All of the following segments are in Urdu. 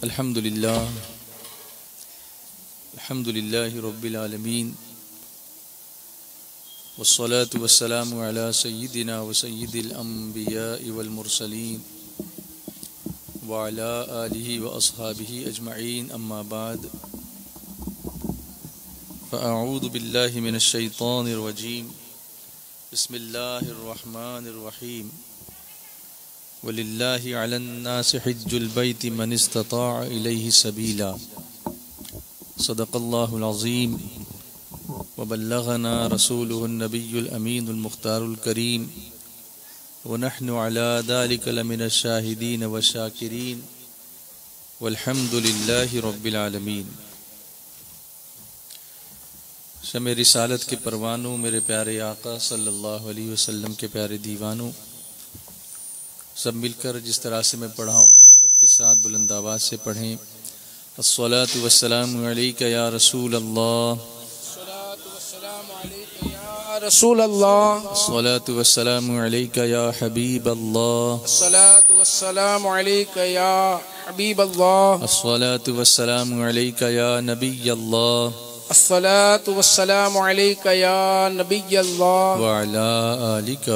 الحمد لله رب العالمين والصلاة والسلام على سيدنا وسيد الأنبياء والمرسلين وعلى آله وأصحابه أجمعين أما بعد فأعوذ بالله من الشيطان الرجيم بسم الله الرحمن الرحيم وَلِلَّهِ عَلَى النَّاسِ حِجُّ الْبَيْتِ مَنِ اسْتَطَاعَ إِلَيْهِ سَبِيلًا صدق الله العظيم وبلغنا رسوله النبي الأمين المختار الكريم ونحن على ذلك لمن الشاهدين والشاكرين والحمد لله رب العالمين۔ شمع رسالت کے پروانوں، میرے پیارے آقا صلی اللہ علیہ وسلم کے پیارے دیوانوں، سب مل کر جس طرح سے میں پڑھا ہوں محبت کے ساتھ بلند آواز سے پڑھیں۔ الصلاۃ والسلام علیک یا رسول اللہ، الصلاۃ والسلام علیک یا رسول اللہ، الصلاۃ والسلام علیک یا حبیب اللہ، الصلاۃ والسلام علیک یا حبیب اللہ، الصلاۃ والسلام علیک یا نبی اللہ، الصلاۃ والسلام علیک یا نبی اللہ، وعلی آلک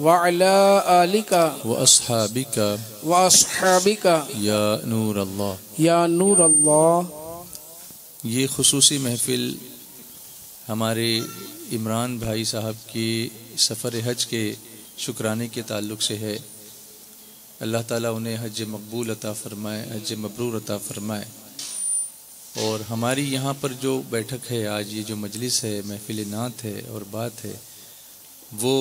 وعلی آلک واصحابک واصحابک یا نور اللہ۔ یا نور اللہ۔ یہ خصوصی محفل ہمارے عمران بھائی صاحب کی سفر حج کے شکرانے کے تعلق سے ہے۔ اللہ تعالیٰ انہیں حج مقبول عطا فرمائے، حج مبرور عطا فرمائے۔ اور ہماری یہاں پر جو بیٹھک ہے آج، یہ جو مجلس ہے، محفل نعت ہے اور بات ہے، وہ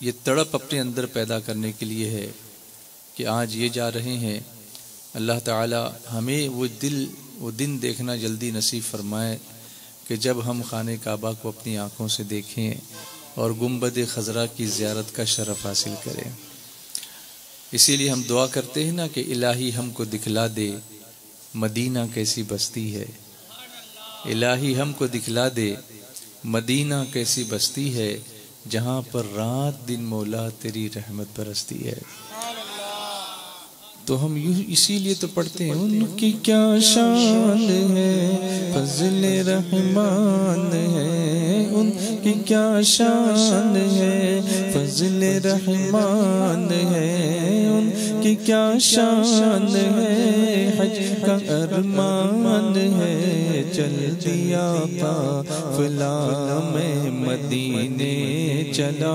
یہ تڑپ اپنے اندر پیدا کرنے کے لیے ہے کہ آج یہ جا رہے ہیں، اللہ تعالی ہمیں وہ دن دیکھنا جلدی نصیب فرمائے کہ جب ہم خانہ کعبہ کو اپنی آنکھوں سے دیکھیں اور گنبد خضرا کی زیارت کا شرف حاصل کریں۔ اسی لیے ہم دعا کرتے ہیں نا کہ الہی ہم کو دکھلا دے مدینہ کیسی بستی ہے، الہی ہم کو دکھلا دے مدینہ کیسی بستی ہے، جہاں پر رات دن مولا تیری رحمت برستی ہے۔ تو ہم اسی لیے تو پڑھتے ہیں، ان کی کیا شان ہے فضل رحمان ہے، ان کی کیا شان ہے فضل رحمان ہے، ان کی کیا شان ہے حج کا ارمان ہے، چل دیا قافلہ میں مدینے چلا،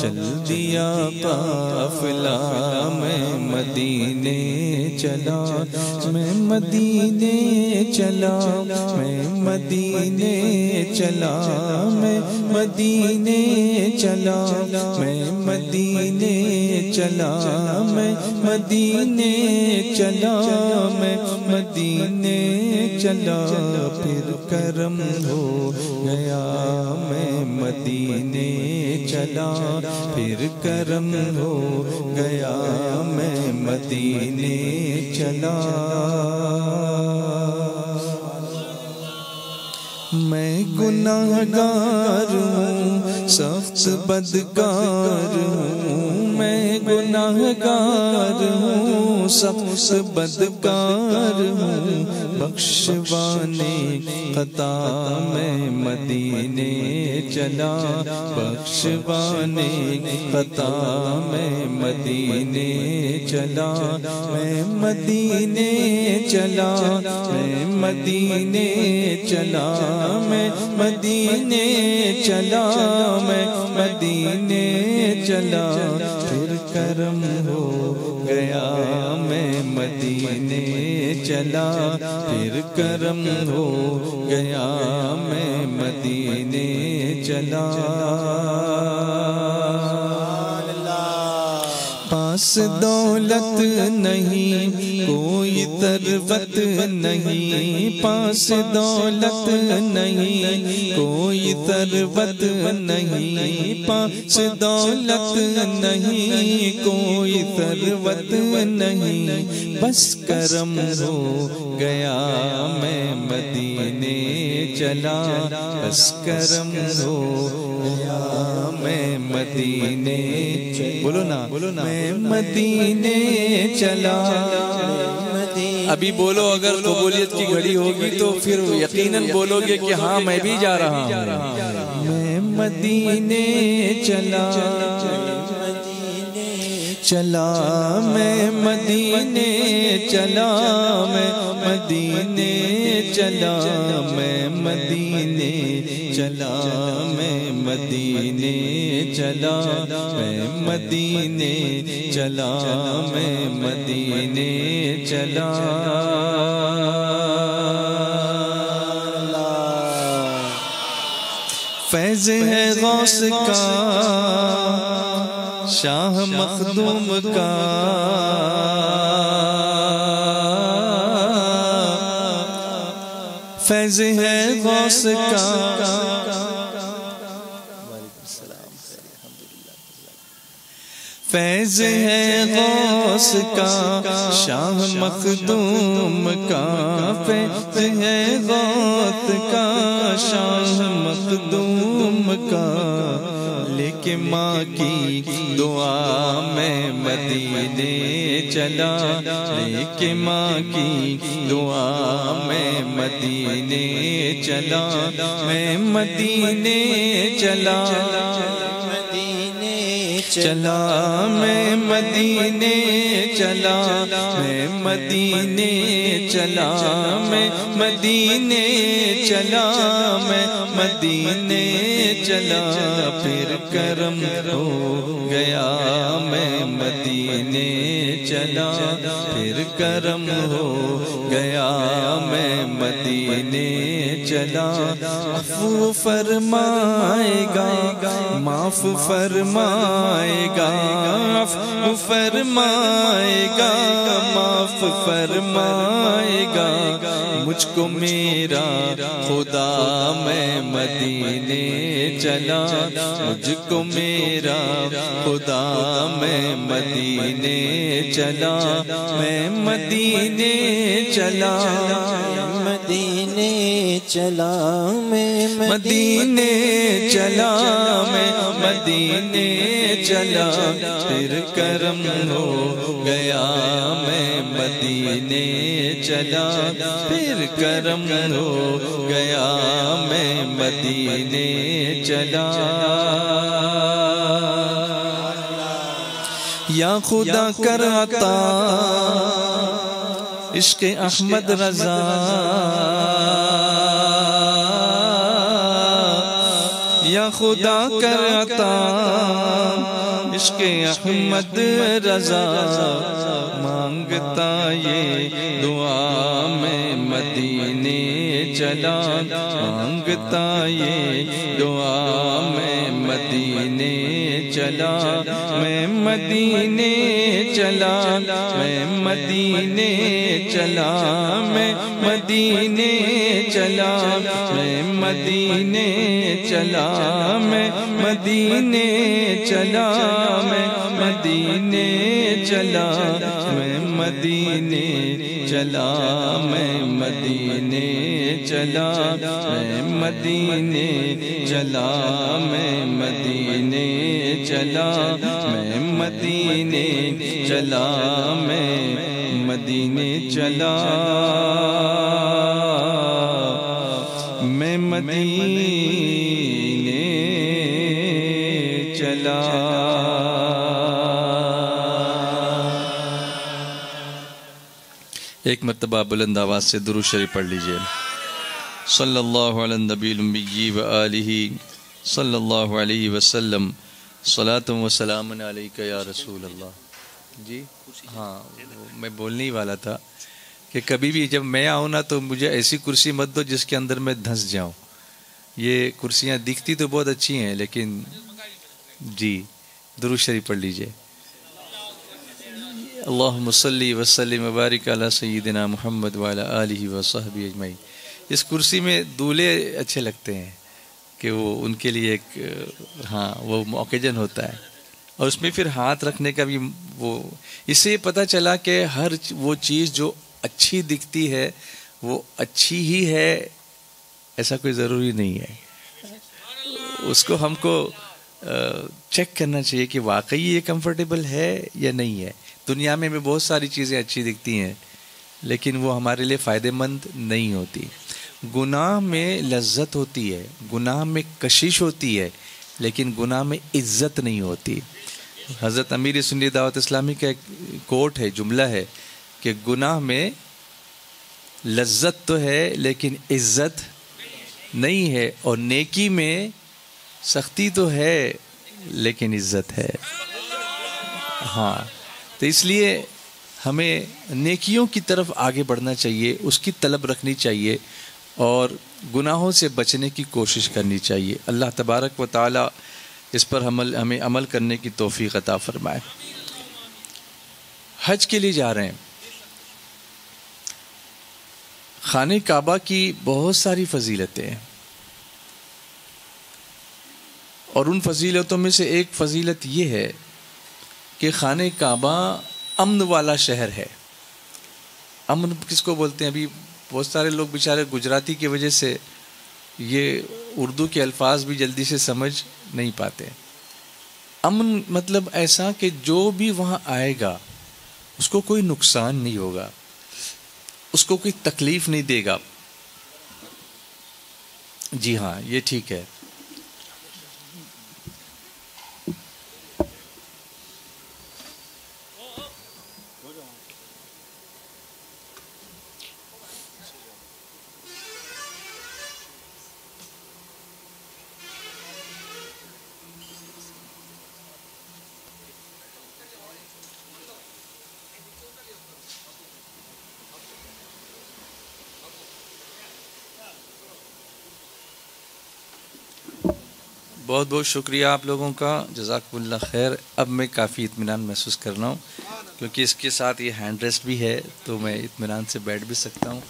چل دیا قافلہ میں مدینے چلا، میں مدینے چلا، میں مدینے چلا، میں مدینے چلا، میں مدینے چلا، میں مدینے چلا، میں مدینے چلا، پھر کرم ہو گیا میں مدینے چلا، پھر کرم ہو گیا میں مدینے چلا۔ میں گناہگار ہوں، سخت بدکار ہوں، میں گناہگار ہوں، سخت بدکار ہوں، بخشوانے خطا میں مدینے چلا، بخشوانے خطا میں مدینے چلا، میں مدینے چلا، میں مدینے چلا، میں مدینے چلا، میں مدینے چلا، پھر کرم ہو گیا میں مدینے چلا، پھر کرم ہو گیا میں مدینے چلا۔ پاس دولت نہیں کوئی ثروت نہیں، پاس دولت نہیں کوئی ثروت نہیں، پاس دولت نہیں کوئی ثروت نہیں، بس کرم ہو گیا میں مدینے چلا، بس کرم ہو گیا میں مدینے، بولو نا، میں مدینے چلا، ابھی بولو، اگر قبولیت کی گھڑی ہوگی تو پھر یقیناً بولو گے کہ ہاں میں بھی جا رہا ہوں۔ میں مدینے چلا میں مدینے چلا، میں مدینے چلا، میں مدینے چلا، میں مدینے چلا، میں مدینے چلا، میں مدینے چلا۔ فیض ہے غوث کا، شاہ مخدوم کا، فیض ہے غوث کا، فیض ہے غوث کا، شاہ مخدوم کا، فیض ہے غوث کا، شاہ مخدوم کا، لے کے ماں کی دعا میں مدینے چلا، لے کے ماں کی دعا میں مدینے چلا، میں مدینے چلا، چلا میں مدینے چلا، میں مدینے چلا، میں مدینے چلا، میں مدینے چلا، پھر کرم ہو گیا میں مدینے چلا، پھر کرم ہو گیا میں مدینے چلا۔ عفو فرمائے گا، معاف فرمائے گا، عفو فرمائے گا، معاف فرمائے گا، مجھ کو میرا خدا میں مدینے چلا، مجھ کو میرا خدا میں مدینے چلا، میں مدینے چلا، مدینے چلا، میں مدینے چلا، میں مدینے چلا، پھر کرم ہو گیا میں مدینے چلا، پھر کرم ہو گیا میں مدینے چلا۔ یا خدا کر عطا عشق احمد رضا، یا خدا کر عطا عشق احمد رضا، مانگتا یہ دعا میں مدینے چلا، مانگتا یہ دعا میں مدینے چلا، میں مدینے چلا، میں مدینے چلا، میں مدینے چلا، میں مدینے چلا، میں مدینے چلا، میں مدینے چلا، میں مدینے چلا، میں مدینے چلا، میں مدینے چلا، میں مدینے چلا، میں مدینے چلا، میں مدینے چلا، میں مدینے چلا۔ ایک مرتبہ بلند آواز سے درود شریف پڑھ لیجئے۔ صلی اللہ علی النبی الامی و آلہ صلی اللہ علیہ وسلم، صلاۃ و سلام علیک یا رسول اللہ۔ جی ہاں، میں بولنے ہی والا تھا کہ کبھی بھی جب میں آؤں نا تو مجھے ایسی کرسی مت دو جس کے اندر میں دھنس جاؤں۔ یہ کرسیاں دکھتی تو بہت اچھی ہیں لیکن جی درود شریف پڑھ لیجئے۔ اللہم صلی وسلم وبارک علی سیدنا محمد وعلی آلہ وصحبہ اجمعین۔ اس کرسی میں دولہے اچھے لگتے ہیں کہ وہ ان کے لیے ایک ہاں وہ اوکیجن ہوتا ہے، اور اس میں پھر ہاتھ رکھنے کا بھی وہ، اس سے یہ پتہ چلا کہ ہر وہ چیز جو اچھی دکھتی ہے وہ اچھی ہی ہے ایسا کوئی ضروری نہیں ہے۔ اس کو ہم کو چیک کرنا چاہیے کہ واقعی یہ کمفرٹیبل ہے یا نہیں ہے۔ دنیا میں بہت ساری چیزیں اچھی دکھتی ہیں لیکن وہ ہمارے لیے فائدہ مند نہیں ہوتی. گناہ میں لذت ہوتی ہے، گناہ میں کشش ہوتی ہے، لیکن گناہ میں عزت نہیں ہوتی. حضرت امیر سنی دعوت اسلامی کا ایک کوٹ ہے، جملہ ہے کہ گناہ میں لذت تو ہے لیکن عزت نہیں ہے، اور نیکی میں سختی تو ہے لیکن عزت ہے. ہاں، تو اس لیے ہمیں نیکیوں کی طرف آگے بڑھنا چاہیے، اس کی طلب رکھنی چاہیے اور گناہوں سے بچنے کی کوشش کرنی چاہیے. اللہ تبارک و تعالی اس پر ہمیں عمل کرنے کی توفیق عطا فرمائے. حج کے لیے جا رہے ہیں. خانہ کعبہ کی بہت ساری فضیلتیں ہیں، اور ان فضیلتوں میں سے ایک فضیلت یہ ہے کہ خانہ کعبہ امن والا شہر ہے. امن کس کو بولتے ہیں؟ ابھی بہت سارے لوگ بیچارے گجراتی کی وجہ سے یہ اردو کے الفاظ بھی جلدی سے سمجھ نہیں پاتے. امن مطلب ایسا کہ جو بھی وہاں آئے گا اس کو کوئی نقصان نہیں ہوگا، اس کو کوئی تکلیف نہیں دے گا. جی ہاں، یہ ٹھیک ہے. بہت بہت شکریہ آپ لوگوں کا، جزاکم اللہ خیر. اب میں کافی اطمینان محسوس کر رہا ہوں کیونکہ اس کے ساتھ یہ ہینڈ ریسٹ بھی ہے، تو میں اطمینان سے بیٹھ بھی سکتا ہوں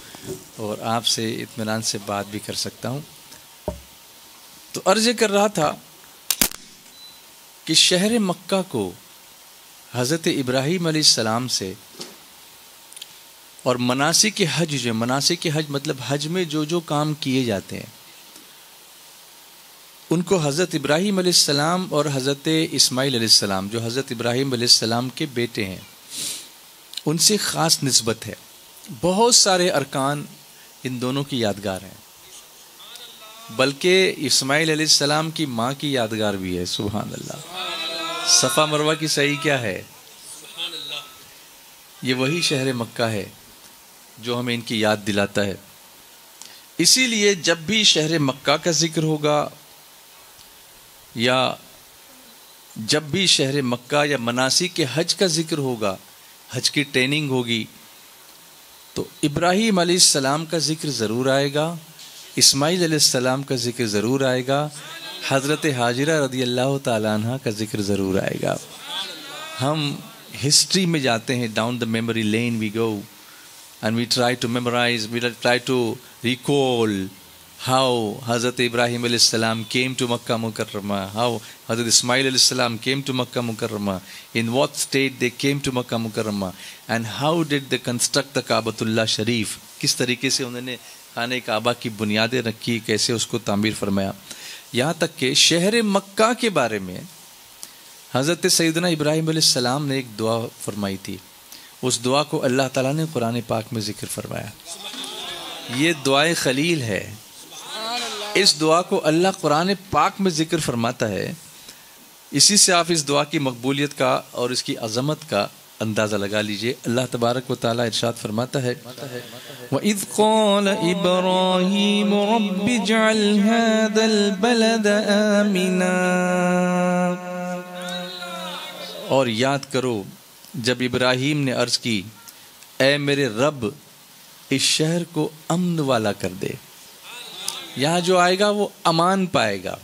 اور آپ سے اطمینان سے بات بھی کر سکتا ہوں. تو عرض کر رہا تھا کہ شہر مکہ کو حضرت ابراہیم علیہ السلام سے اور مناسک حج، جو مناسک حج مطلب حج میں جو جو کام کیے جاتے ہیں ان کو حضرت ابراہیم علیہ السلام اور حضرت اسماعیل علیہ السلام جو حضرت ابراہیم علیہ السلام کے بیٹے ہیں ان سے خاص نسبت ہے. بہت سارے ارکان ان دونوں کی یادگار ہیں، بلکہ اسماعیل علیہ السلام کی ماں کی یادگار بھی ہے. سبحان اللہ. صفا مروہ کی سعی کیا ہے؟ یہ وہی شہر مکہ ہے جو ہمیں ان کی یاد دلاتا ہے. اسی لیے جب بھی شہر مکہ کا ذکر ہوگا یا جب بھی شہر مکہ یا مناسک کے حج کا ذکر ہوگا، حج کی ٹریننگ ہوگی، تو ابراہیم علیہ السلام کا ذکر ضرور آئے گا، اسماعیل علیہ السلام کا ذکر ضرور آئے گا، حضرت ہاجرہ رضی اللہ تعالیٰ عنہ کا ذکر ضرور آئے گا. ہم ہسٹری میں جاتے ہیں، down the memory lane we go and we try to memorize, we try to recall how Hazrat Ibrahim alayhi salam came to Makkah Mukarramah, how Hazrat Ismail alayhi salam came to Makkah Mukarramah, in what state they came to Makkah Mukarramah, and how did they construct the Kaabatullah Sharif, کس طریقے سے انہوں نے خانہ کعبہ کی بنیادیں رکھی، کیسے اس کو تعمیر فرمایا. یہاں تک کہ شہر مکہ کے بارے میں حضرت سیدنا ابراہیم علیہ السلام نے ایک دعا فرمائی تھی. اس دعا کو اللہ تعالیٰ نے قرآن پاک میں ذکر فرمایا. یہ دعائے خلیل ہے. اس دعا کو اللہ قرآن پاک میں ذکر فرماتا ہے. اسی سے آپ اس دعا کی مقبولیت کا اور اس کی عظمت کا اندازہ لگا لیجئے. اللہ تبارک و تعالی ارشاد فرماتا ہے وَإِذْ قَالَ إِبْرَاهِيمُ رَبِّ اجْعَلْ هَذَا الْبَلَدَ آمِنًا. اور یاد کرو جب ابراہیم نے عرض کی اے میرے رب اس شہر کو امن والا کر دے. یہاں جو آئے گا وہ امان پائے گا،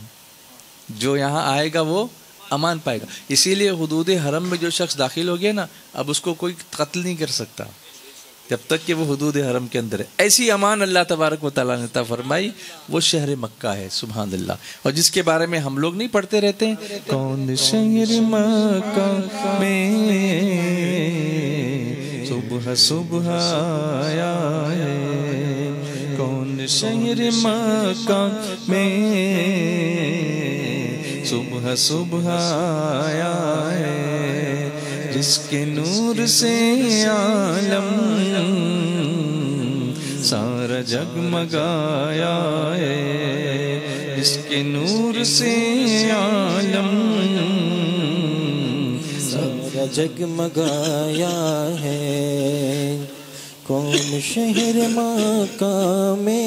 جو یہاں آئے گا وہ امان پائے گا. اسی لیے حدود حرم میں جو شخص داخل ہو گیا نا، اب اس کو کوئی قتل نہیں کر سکتا جب تک کہ وہ حدود حرم کے اندر ہے. ایسی امان اللہ تبارک و تعالیٰ نے عطا فرمائی، وہ شہر مکہ ہے. سبحان اللہ. اور جس کے بارے میں ہم لوگ نہیں پڑھتے رہتے ہیں، کون شہر مکہ میں صبح صبح آیا ہے، کون شہر مکہ میں صبح صبح آیا ہے، جس کے نور سے عالم سارا جگمگایا ہے جس کے نور سے عالم سارا جگمگایا ہے کون شہر مکہ میں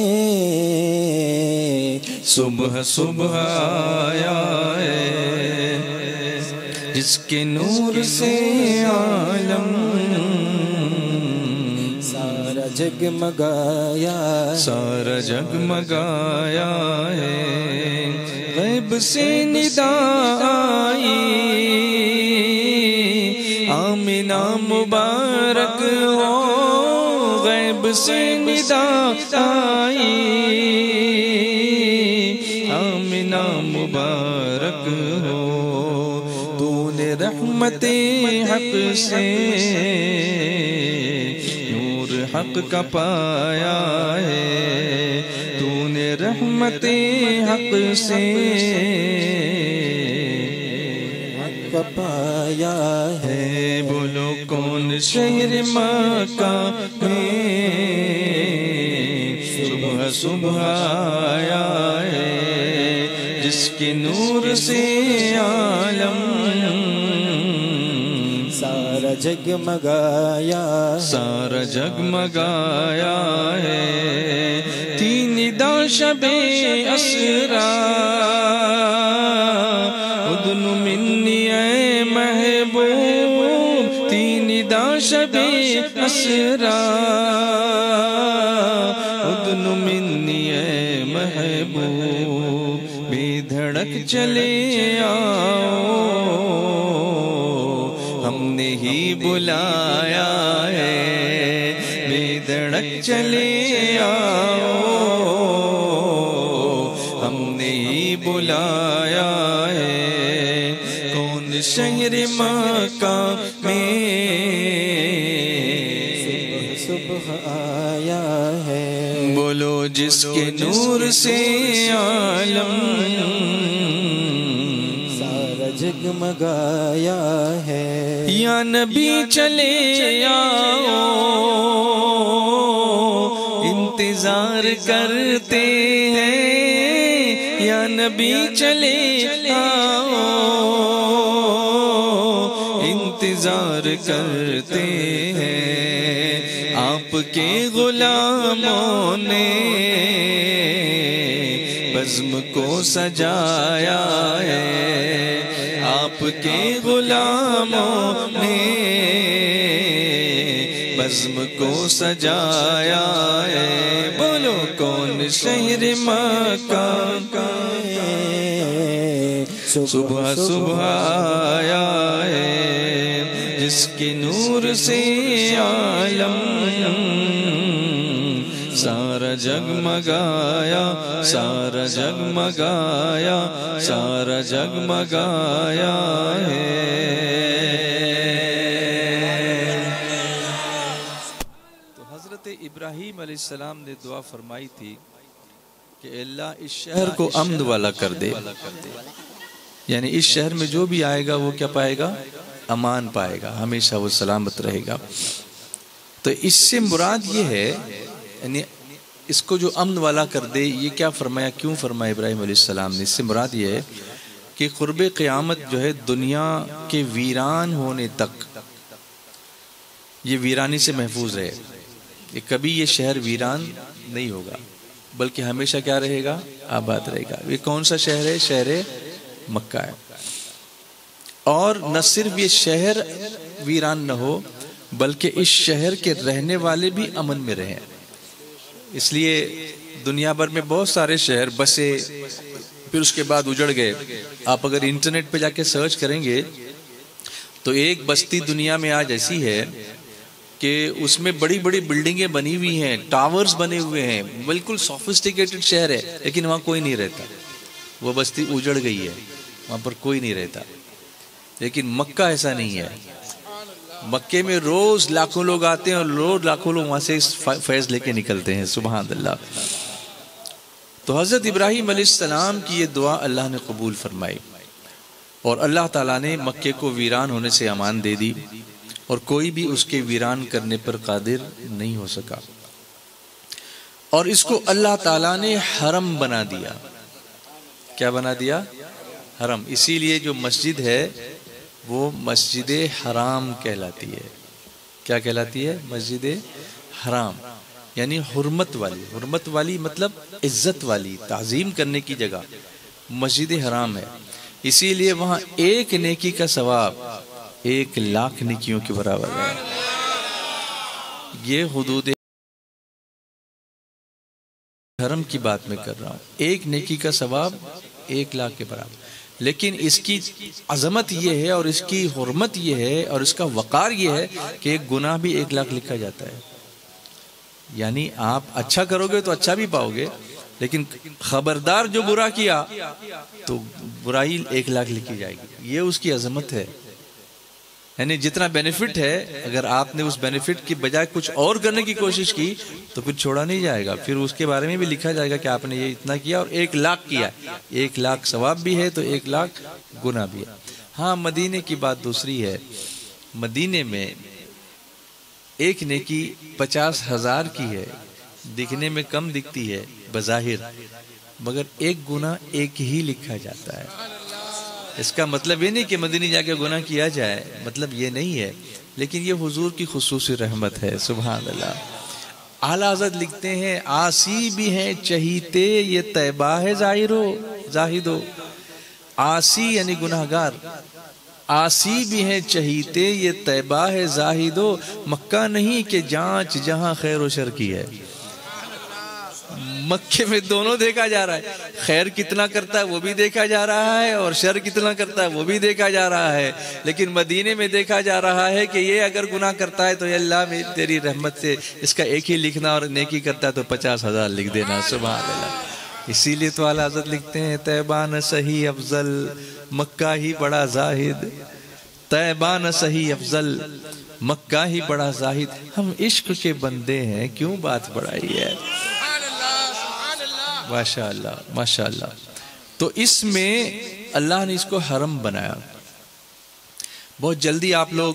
صبح صبح آیا ہے جس کے نور سے عالم سارا جگمگایا سارا جگمگایا ہے غیب سے ندا آئی آمنہ مبارک ہو غیب سے ندا آئی آمنہ مبارک ہو تو نے رحمت حق سے نور حق کا پایا ہے تو نے رحمت حق سے حق کا پایا ہے بولو کون شہر مکہ میں صبح صبح آیا ہے جس کے نور سے عالم سارا جگمگایا سارا جگمگایا ہے تین ندا شب اسرا ادن منی اے محبوب تین ندا شب اسرا ادن منی اے محبوب بے دھڑک چلے آؤ ہم نے ہی بلایا ہے بے دھڑک چلے آؤ ہم نے ہی بلایا ہے کون شہر مکہ میں صبح آیا ہے بولو جس کے نور سے عالم سارا جگمگایا ہے یا نبی چلے آؤ انتظار کرتے ہیں یا نبی چلے آؤ انتظار کرتے ہیں آپ کے غلاموں نے بزم کو سجایا ہے آپ کے غلاموں نے بزم کو سجایا ہے بولو کون شہر مکہ کا صبح صبح آیا ہے جس کے نور سے عالم سارا جگمگایا سارا جگمگایا سارا جگمگایا ہے تو حضرت ابراہیم علیہ السلام نے دعا فرمائی تھی کہ اللہ اس شہر کو امن والا کر دے یعنی اس شہر میں جو بھی آئے گا وہ کیا پائے گا امان پائے گا ہمیشہ وہ سلامت رہے گا تو اس سے مراد یہ ہے یعنی اس کو جو امن والا کر دے یہ کیا فرمایا کیوں فرمایا ابراہیم علیہ السلام نے اس سے مراد یہ ہے کہ قرب قیامت جو ہے دنیا کے ویران ہونے تک یہ ویرانی سے محفوظ رہے کہ کبھی یہ شہر ویران نہیں ہوگا بلکہ ہمیشہ کیا رہے گا آباد رہے گا یہ کون سا شہر ہے شہر مکہ ہے اور نہ صرف یہ شہر ویران نہ ہو بلکہ اس شہر کے رہنے والے بھی امن میں رہیں اس لیے دنیا بھر میں بہت سارے شہر بسے پھر اس کے بعد اجڑ گئے آپ اگر انٹرنیٹ پہ جا کے سرچ کریں گے تو ایک بستی دنیا میں آج ایسی ہے کہ اس میں بڑی بڑی بلڈنگیں بنی ہوئی ہیں ٹاورز بنے ہوئے ہیں بالکل سوفسٹیکیٹڈ شہر ہے لیکن وہاں کوئی نہیں رہتا وہ بستی اجڑ گئی ہے وہاں پر کوئی نہیں رہتا لیکن مکہ ایسا نہیں ہے مکے میں روز لاکھوں لوگ آتے ہیں اور روز لاکھوں لوگ وہاں سے فیض لے کے نکلتے ہیں سبحان اللہ تو حضرت ابراہیم علیہ السلام کی یہ دعا اللہ نے قبول فرمائی اور اللہ تعالیٰ نے مکے کو ویران ہونے سے امان دے دی اور کوئی بھی اس کے ویران کرنے پر قادر نہیں ہو سکا اور اس کو اللہ تعالیٰ نے حرم بنا دیا. کیا بنا دیا؟ حرم. اسی لیے جو مسجد ہے وہ مسجد حرام کہلاتی ہے. کیا کہلاتی ہے؟ مسجد حرام. یعنی حرمت والی. حرمت والی مطلب عزت والی، تعظیم کرنے کی جگہ مسجد حرام ہے. اسی لیے وہاں ایک نیکی کا ثواب 1,00,000 نیکیوں کے برابر ہے. یہ حدود حرم کی بات میں کر رہا ہوں. ایک نیکی کا ثواب 1,00,000 کے برابر. لیکن اس کی عظمت یہ ہے اور اس کی حرمت یہ ہے اور اس کا وقار یہ ہے کہ ایک گناہ بھی 1,00,000 لکھا جاتا ہے. یعنی آپ اچھا کرو گے تو اچھا بھی پاؤ گے، لیکن خبردار جو برا کیا تو برائی 1,00,000 لکھی جائے گی. یہ اس کی عظمت ہے. یعنی جتنا بینیفٹ ہے، اگر آپ نے اس بینیفٹ کی بجائے کچھ اور کرنے کی کوشش کی تو پھر چھوڑا نہیں جائے گا. پھر اس کے بارے میں بھی لکھا جائے گا کہ آپ نے یہ اتنا کیا اور 1,00,000 کیا. 1,00,000 ثواب بھی ہے تو 1,00,000 گناہ بھی ہے. ہاں، مدینے کی بات دوسری ہے. مدینے میں ایک نیکی 50,000 کی ہے. دکھنے میں کم دکھتی ہے بظاہر، مگر ایک گناہ ایک ہی لکھا جاتا ہے. اس کا مطلب یہ نہیں کہ مدینے جا کے گناہ کیا جائے، مطلب یہ نہیں ہے، لیکن یہ حضور کی خصوصی رحمت ہے. سبحان اللہ. اعلیٰ حضرت لکھتے ہیں آسی بھی ہیں چہیتے یہ طیبہ ہے زاہدو. آسی یعنی گناہگار. آسی بھی ہیں چہیتے یہ طیبہ ہے زاہدو. مکہ نہیں کہ جانچ جہاں خیر و شر کی ہے. مکے میں دونوں دیکھا جا رہا ہے. خیر کتنا کرتا ہے وہ بھی دیکھا جا رہا ہے اور شر کتنا کرتا ہے وہ بھی دیکھا جا رہا ہے. لیکن مدینے میں دیکھا جا رہا ہے کہ یہ اگر گناہ کرتا ہے تو یا اللہ میں تیری رحمت سے اس کا ایک ہی لکھنا، اور نیکی کرتا ہے تو 50,000 لکھ دینا. سبحان اللہ. اسی لیے تو اعلیٰ حضرت لکھتے ہیں طیبہ نہ صحیح افضل مکہ ہی بڑا زاہد. طیبہ نہ صحیح افضل مکہ ہی بڑا زاہد. ہم عشق کے بندے ہیں، کیوں بات بڑھائی ہے. ماشاء اللہ ماشاء اللہ. تو اس میں اللہ نے اس کو حرم بنایا. بہت جلدی آپ لوگ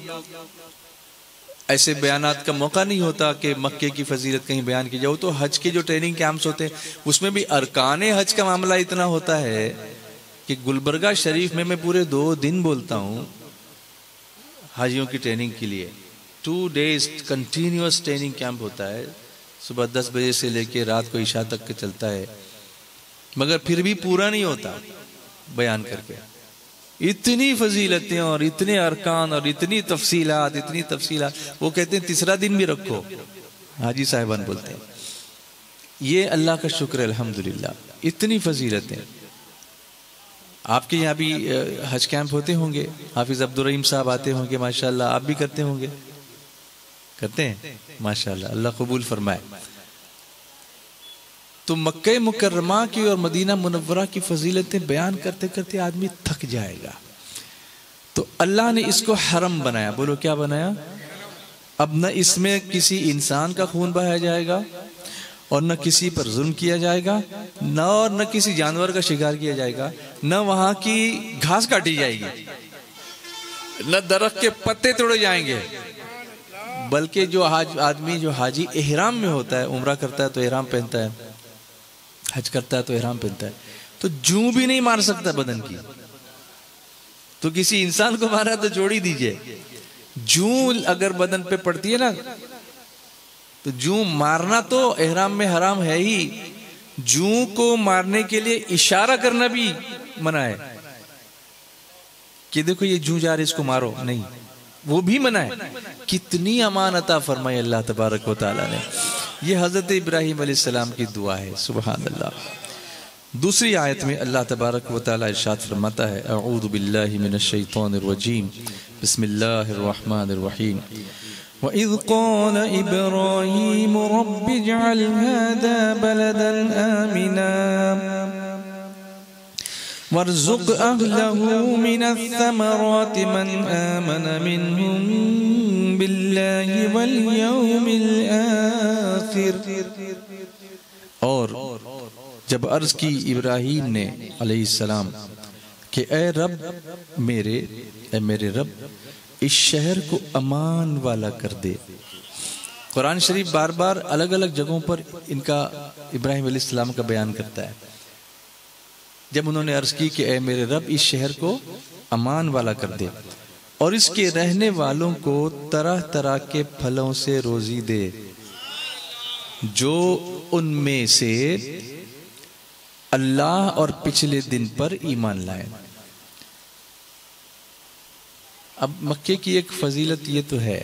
ایسے بیانات کا موقع نہیں ہوتا کہ مکے کی فضیلت کہیں بیان کی جاؤ. تو حج کے جو ٹریننگ کیمپس ہوتے ہیں اس میں بھی ارکان حج کا معاملہ اتنا ہوتا ہے کہ گلبرگہ شریف میں پورے 2 دن بولتا ہوں حاجیوں کی ٹریننگ کے لیے. 2 days کنٹینیوس ٹریننگ کیمپ ہوتا ہے. صبح 10 بجے سے لے کے رات کو عشاء تک کے چلتا ہے، مگر پھر بھی پورا نہیں ہوتا بیان کر کے. اتنی فضیلتیں اور اتنے ارکان اور اتنی تفصیلات. وہ کہتے ہیں تیسرا دن بھی رکھو. حاجی صاحبان بولتے ہیں یہ اللہ کا شکر ہے الحمدللہ. اتنی فضیلتیں. آپ کے یہاں بھی حج کیمپ ہوتے ہوں گے، حافظ عبدالرحیم صاحب آتے ہوں گے ماشاءاللہ. آپ بھی کرتے ہوں گے؟ کرتے ہیں ماشاءاللہ. اللہ قبول فرمائے. تو مکہ مکرمہ کی اور مدینہ منورہ کی فضیلتیں بیان کرتے کرتے آدمی تھک جائے گا. تو اللہ نے اس کو حرم بنایا. بولو کیا بنایا؟ اب نہ اس میں کسی انسان کا خون بہایا جائے گا اور نہ کسی پر ظلم کیا جائے گا، نہ کسی جانور کا شکار کیا جائے گا، نہ وہاں کی گھاس کاٹی جائے گی، نہ درخت کے پتے توڑے جائیں گے. بلکہ جو آدمی جو حاجی احرام میں ہوتا ہے، عمرہ کرتا ہے تو احرام پہنتا ہے، حج کرتا ہے تو احرام پہنتا ہے، تو جوں بھی نہیں مار سکتا بدن کی. تو کسی انسان کو مارا تو چھوڑ ہی دیجئے. جوں اگر بدن پہ پڑتی ہے نا تو جوں مارنا تو احرام میں حرام ہے ہی. جوں کو مارنے کے لیے اشارہ کرنا بھی منع ہے کہ دیکھو یہ جوں جا رہے اس کو مارو، نہیں، وہ بھی منع ہے. کتنی امان عطا فرمائی اللہ تبارک و تعالیٰ نے. یہ حضرت ابراہیم علیہ السلام کی دعا ہے. سبحان اللہ. دوسری آیت میں اللہ تبارک و تعالیٰ ارشاد فرماتا ہے اعوذ باللہ من الشیطان الرجیم بسم اللہ الرحمن الرحیم وَإِذْ قَالَ إِبْرَاهِيمُ رَبِّ اجْعَلْ هَذَا بَلَدًا آمِنًا وَارْزُقْ أَهْلَهُ مِنَ الثَّمَرَاتِ مَنْ آمَنَ مِنْهُمْ بِاللَّهِ وَالْيَوْمِ الْآخِرِ. اور جب عرض کی ابراہیم نے علیہ السلام کہ اے رب میرے رب اس شہر کو امان والا کر دے. قرآن شریف بار بار الگ الگ جگہوں پر ان کا ابراہیم علیہ السلام کا بیان کرتا ہے. جب انہوں نے عرض کی کہ اے میرے رب اس شہر کو امان والا کر دے اور اس کے رہنے والوں کو طرح طرح کے پھلوں سے روزی دے جو ان میں سے اللہ اور پچھلے دن پر ایمان لائے. اب مکے کی ایک فضیلت یہ تو ہے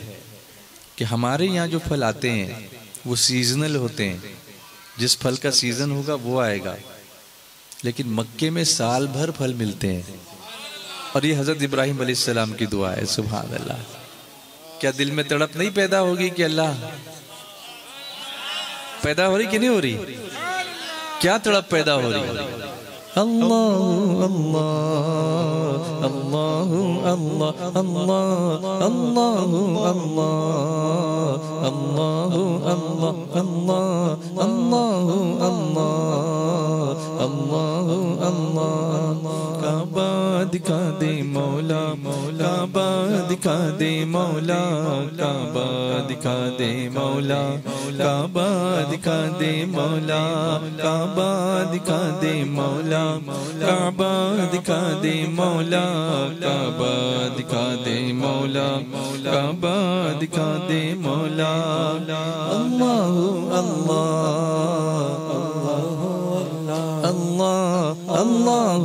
کہ ہمارے یہاں جو پھل آتے ہیں وہ سیزنل ہوتے ہیں، جس پھل کا سیزن ہوگا وہ آئے گا، لیکن مکے میں سال بھر پھل ملتے ہیں. اور یہ حضرت ابراہیم علیہ السلام کی دعا ہے. سبحان اللہ. کیا دل میں تڑپ نہیں پیدا ہوگی کہ اللہ پیدا ہو رہی کہ نہیں ہو رہی؟ کیا تڑپ پیدا ہو رہی؟ اللہ اللہ اللہ اللہ اللہ اللہ اللہ اللہ اللہ اللہ اللہ اللہ. کعبہ دکھا دے مولا، کعبہ دکھا دے مولا، کعبہ دکھا دے مولا، کعبہ دکھا دے مولا، کعبہ دکھا دے مولا، کعبہ دکھا دے مولا، کعبہ دکھا دے مولا، کعبہ دکھا دے مولا. اللہ اللہ اللہ اللہ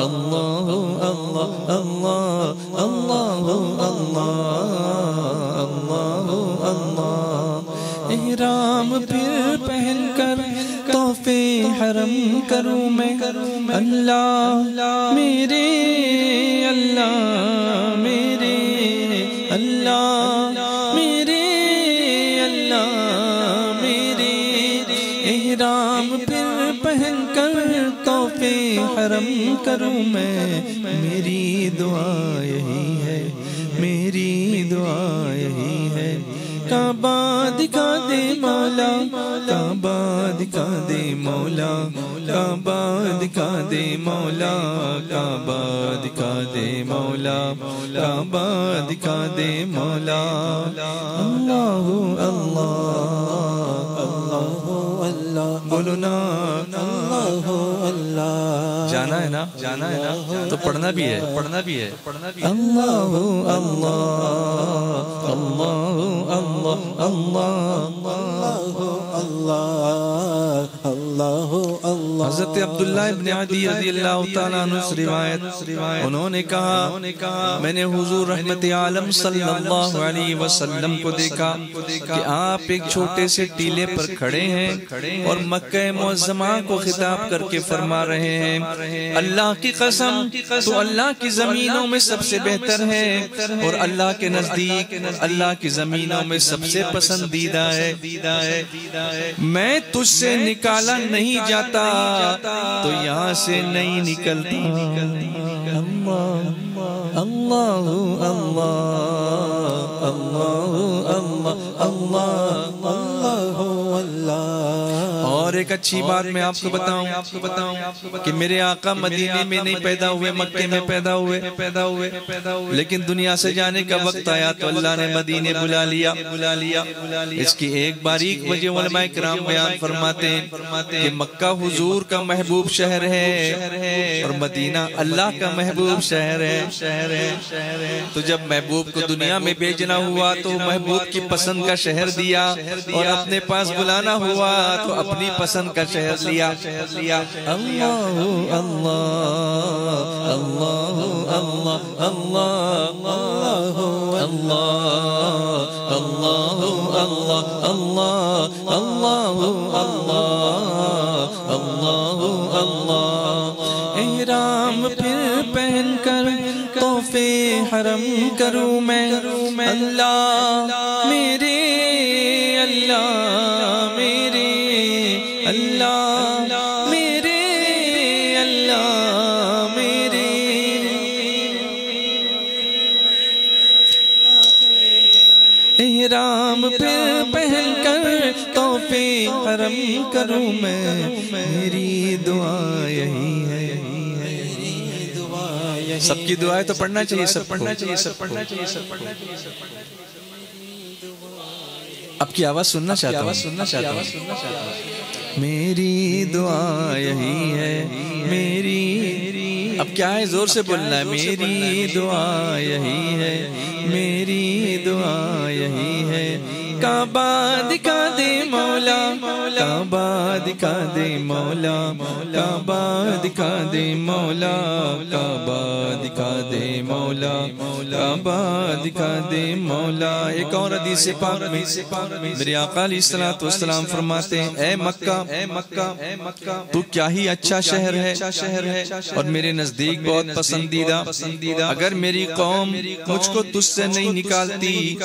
اللہ اللہ اللہ اللہ اللہ. احرام پھر پہن کر تحفے حرم کروں میں، اللہ میرے اللہ میرے اللہ میرے اللہ میرے. احرام پھر پہن کر تحفے حرم کروں میں، میری دعا یہی ہے، میری دعا یہی ہے. کعبہ دکھا دے مولا، کعبہ دکھا دے مولا، کعبہ دکھا دے مولا، کعبہ دکھا دے مولا، کعبہ دکھا دے مولا. اللہ اللہ اللہ بولو نا. اللہ اللہ. جانا ہے نا، جانا ہے نا تو پڑھنا بھی ہے، پڑھنا بھی ہے، پڑھنا بھی ہے. اللہ اللہ اللہ اللہ اللہ اللہ. حضرت عبداللہ ابن عدی رضی اللہ تعالیٰ عنہ سے روایت، انہوں نے کہا میں نے حضور رحمت عالم صلی اللہ علیہ وسلم کو دیکھا کہ آپ ایک چھوٹے سے ٹیلے پر کھڑے ہیں اور مکہ معظمہ کو خطاب کر کے فرما رہے ہیں اللہ کی قسم تو اللہ کی زمینوں میں سب سے بہتر ہے اور اللہ کے نزدیک اللہ کی زمینوں میں سب سے پسندیدہ ہے. میں تجھ سے نکالا نہیں جاتا تو یہاں سے نہیں نکلتا. اللہ اللہ اللہ اللہ. اور ایک اچھی بات میں آپ کو بتاؤں کہ میرے آقا مدینے میں نہیں پیدا ہوئے، مکے میں پیدا ہوئے، لیکن دنیا سے جانے کا وقت آیا تو اللہ نے مدینے بلا لیا. اس کی ایک باریک وجہ علماء کرام بیان فرماتے ہیں کہ مکہ حضور کا محبوب شہر ہے اور مدینہ اللہ کا محبوب شہر ہے. تو جب محبوب کو دنیا میں بھیجنا ہوا تو محبوب کی پسند کا شہر دیا اور اپنے پاس بلانا ہوا تو اپنی پسند کا شہر لیا. اللہ اللہ اللہ اللہ اللہ اللہ اللہ اللہ اللہ اللہ. احرام پھر پہن کر تحفے حرم کروں میں، اللہ میرے اللہ میرے اللہ میرے اللہ میرے. احرام پھر پہن کر تحفے حرم کروں میں، میری دعا یہی ہے. سب کی دعائیں تو پڑھنا چاہیے، سب پڑھنا چاہیے، سب پڑھنا چاہیے، سب پڑھنا چاہیے. آپ کی آواز سننا چاہتا ہوں. میری دعا یہی ہے میری، اب کیا ہے زور سے بولنا ہے. میری دعا یہی ہے میری دعا یہی ہے. کعبہ دکھا دے مولا، کعبہ دکھا دے مولا، کعبہ دکھا دے مولا، کعبہ دکھا دے مولا، کعبہ دکھا دے مولا. ایک اور حدیث پاک میں میرے آقا علیہ الصلوۃ والسلام فرماتے ہیں اے مکہ تو کیا ہی اچھا شہر ہے اور میرے نزدیک بہت پسندیدہ. اگر میری قوم مجھ کو تجھ سے نہیں نکالتی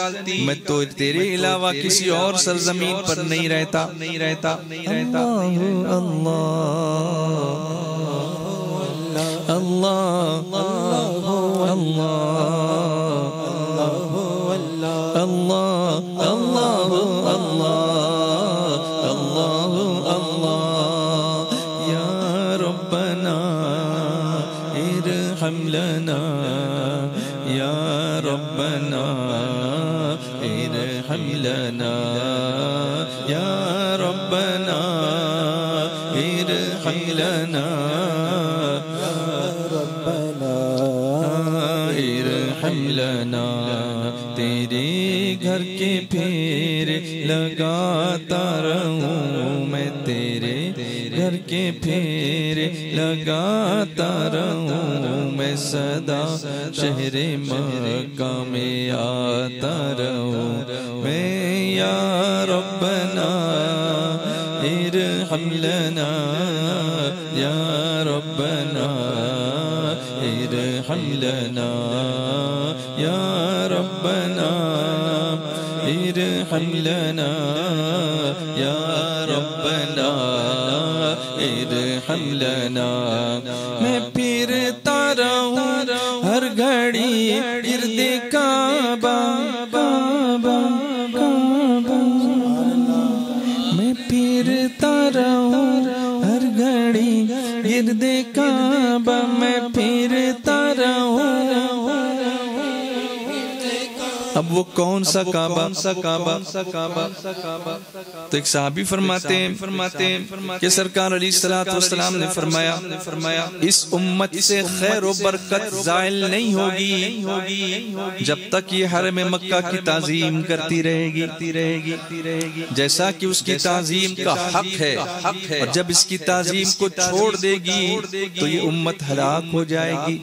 میں تو تیرے علاوہ کسی اور سرزمین پر نہیں رہتا. اللہ اللہ اللہ اللہ اللہ یا ربنا ارحم لنا یا ربنا ارحم لنا یا ربنا ارحم لنا ارحم لنا. تیرے گھر کے پھیر لگاتا رہوں میں، تیرے گھر کے پھیر لگاتا رہوں میں، صدا شہر مکہ میں آتا رہوں میں. یا ربنا ارحم لنا یا ربنا ارحم لنا یا ربنا ارحم لنا یا ربنا ارحم لنا. میں پھرتا رہوں ہر گھڑی گرد کعبہ، میں پھرتا رہوں ہر گھڑی گرد کعبہ، میں پھرتا رہوں. اب وہ کون سا کعبہ؟ تو ایک صحابی فرماتے ہیں کہ سرکار علیہ الصلوۃ والسلام نے فرمایا اس امت سے خیر و برکت زائل نہیں ہوگی جب تک یہ حرم مکہ کی تعظیم کرتی رہے گی جیسا کہ اس کی تعظیم کا حق ہے. اور جب اس کی تعظیم کو چھوڑ دے گی تو یہ امت ہلاک ہو جائے گی.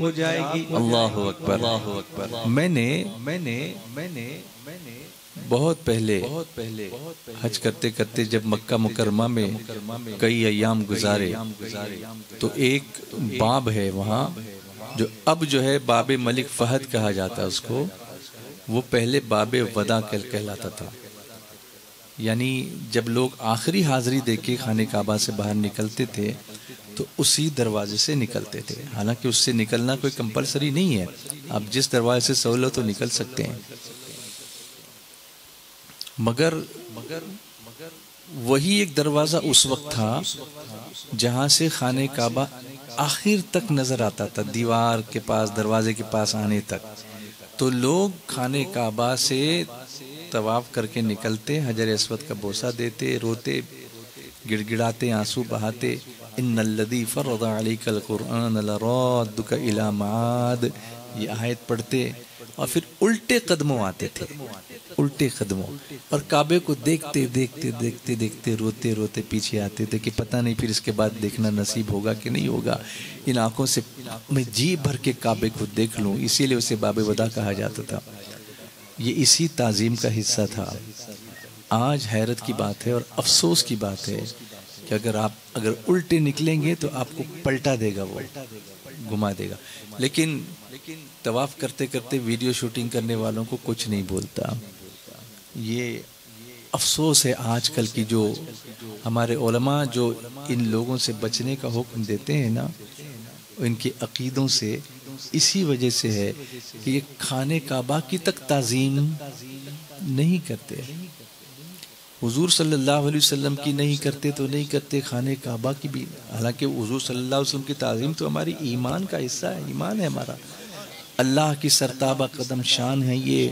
اللہ اکبر. میں نے بہت پہلے حج کرتے کرتے جب مکہ مکرمہ میں کئی ایام گزارے تو ایک باب ہے وہاں جو اب جو ہے باب ملک فہد کہا جاتا ہے اس کو، وہ پہلے باب ودا کہلاتا تھا. یعنی جب لوگ آخری حاضری دے کے خانہ کعبہ سے باہر نکلتے تھے تو اسی دروازے سے نکلتے تھے. حالانکہ اس سے نکلنا کوئی کمپلسری نہیں ہے، آپ جس دروازے سے سہولت تو نکل سکتے ہیں، مگر وہی ایک دروازہ اس وقت تھا جہاں سے خانہ کعبہ آخر تک نظر آتا تھا، دیوار کے پاس دروازے کے پاس آنے تک. تو لوگ خانہ کعبہ سے طواف کر کے نکلتے، حجر اسود کا بوسہ دیتے، روتے، گڑگڑاتے، آنسو بہاتے، ان الذی فرض علیک القرآن لرادک الی معاد، یہ آیت پڑھتے اور پھر الٹے قدموں آتے تھے، الٹے قدموں، اور کعبے کو دیکھتے دیکھتے دیکھتے دیکھتے روتے روتے پیچھے آتے تھے کہ پتہ نہیں پھر اس کے بعد دیکھنا نصیب ہوگا کہ نہیں ہوگا. ان آنکھوں سے میں جی بھر کے کعبے کو دیکھ لوں، اسی لیے اسے باب ودا کہا جاتا تھا. یہ اسی تعظیم کا حصہ تھا. آج حیرت کی بات ہے اور افسوس کی بات ہے کہ اگر الٹے نکلیں گے تو آپ کو پلٹا دے گا، وہ گھما دے گا. لیکن طواف کرتے کرتے ویڈیو شوٹنگ کرنے والوں کو کچھ نہیں بولتا. یہ افسوس ہے آج کل کی جو ہمارے علماء جو ان لوگوں سے بچنے کا حکم دیتے ہیں نا، ان کے عقیدوں سے اسی وجہ سے ہے کہ یہ خانہ کعبہ کی تک تعظیم نہیں کرتے. حضور صلی اللہ علیہ وسلم کی نہیں کرتے تو نہیں کرتے، خانہ کعبہ کی بھی. حالانکہ حضور صلی اللہ علیہ وسلم کی تعظیم تو ہماری ایمان کا حصہ ہے، ایمان ہے ہمارا. اللہ کی سرتابہ قدم شان ہے یہ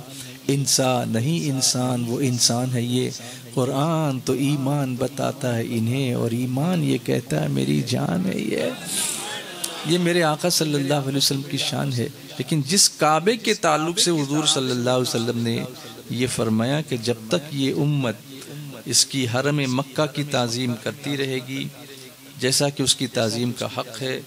انسان نہیں انسان، وہ انسان ہے یہ۔ قرآن تو ایمان بتاتا ہے انہیں، اور ایمان یہ کہتا ہے میری جان ہے یہ میرے آقا صلی اللہ علیہ وسلم کی شان ہے۔ لیکن جس کعبے کے تعلق سے حضور صلی اللہ علیہ وسلم نے یہ فرمایا کہ جب تک یہ امت اس کی حرم مکہ کی تعظیم کرتی رہے گی جیسا کہ اس کی تعظیم کا حق ہے،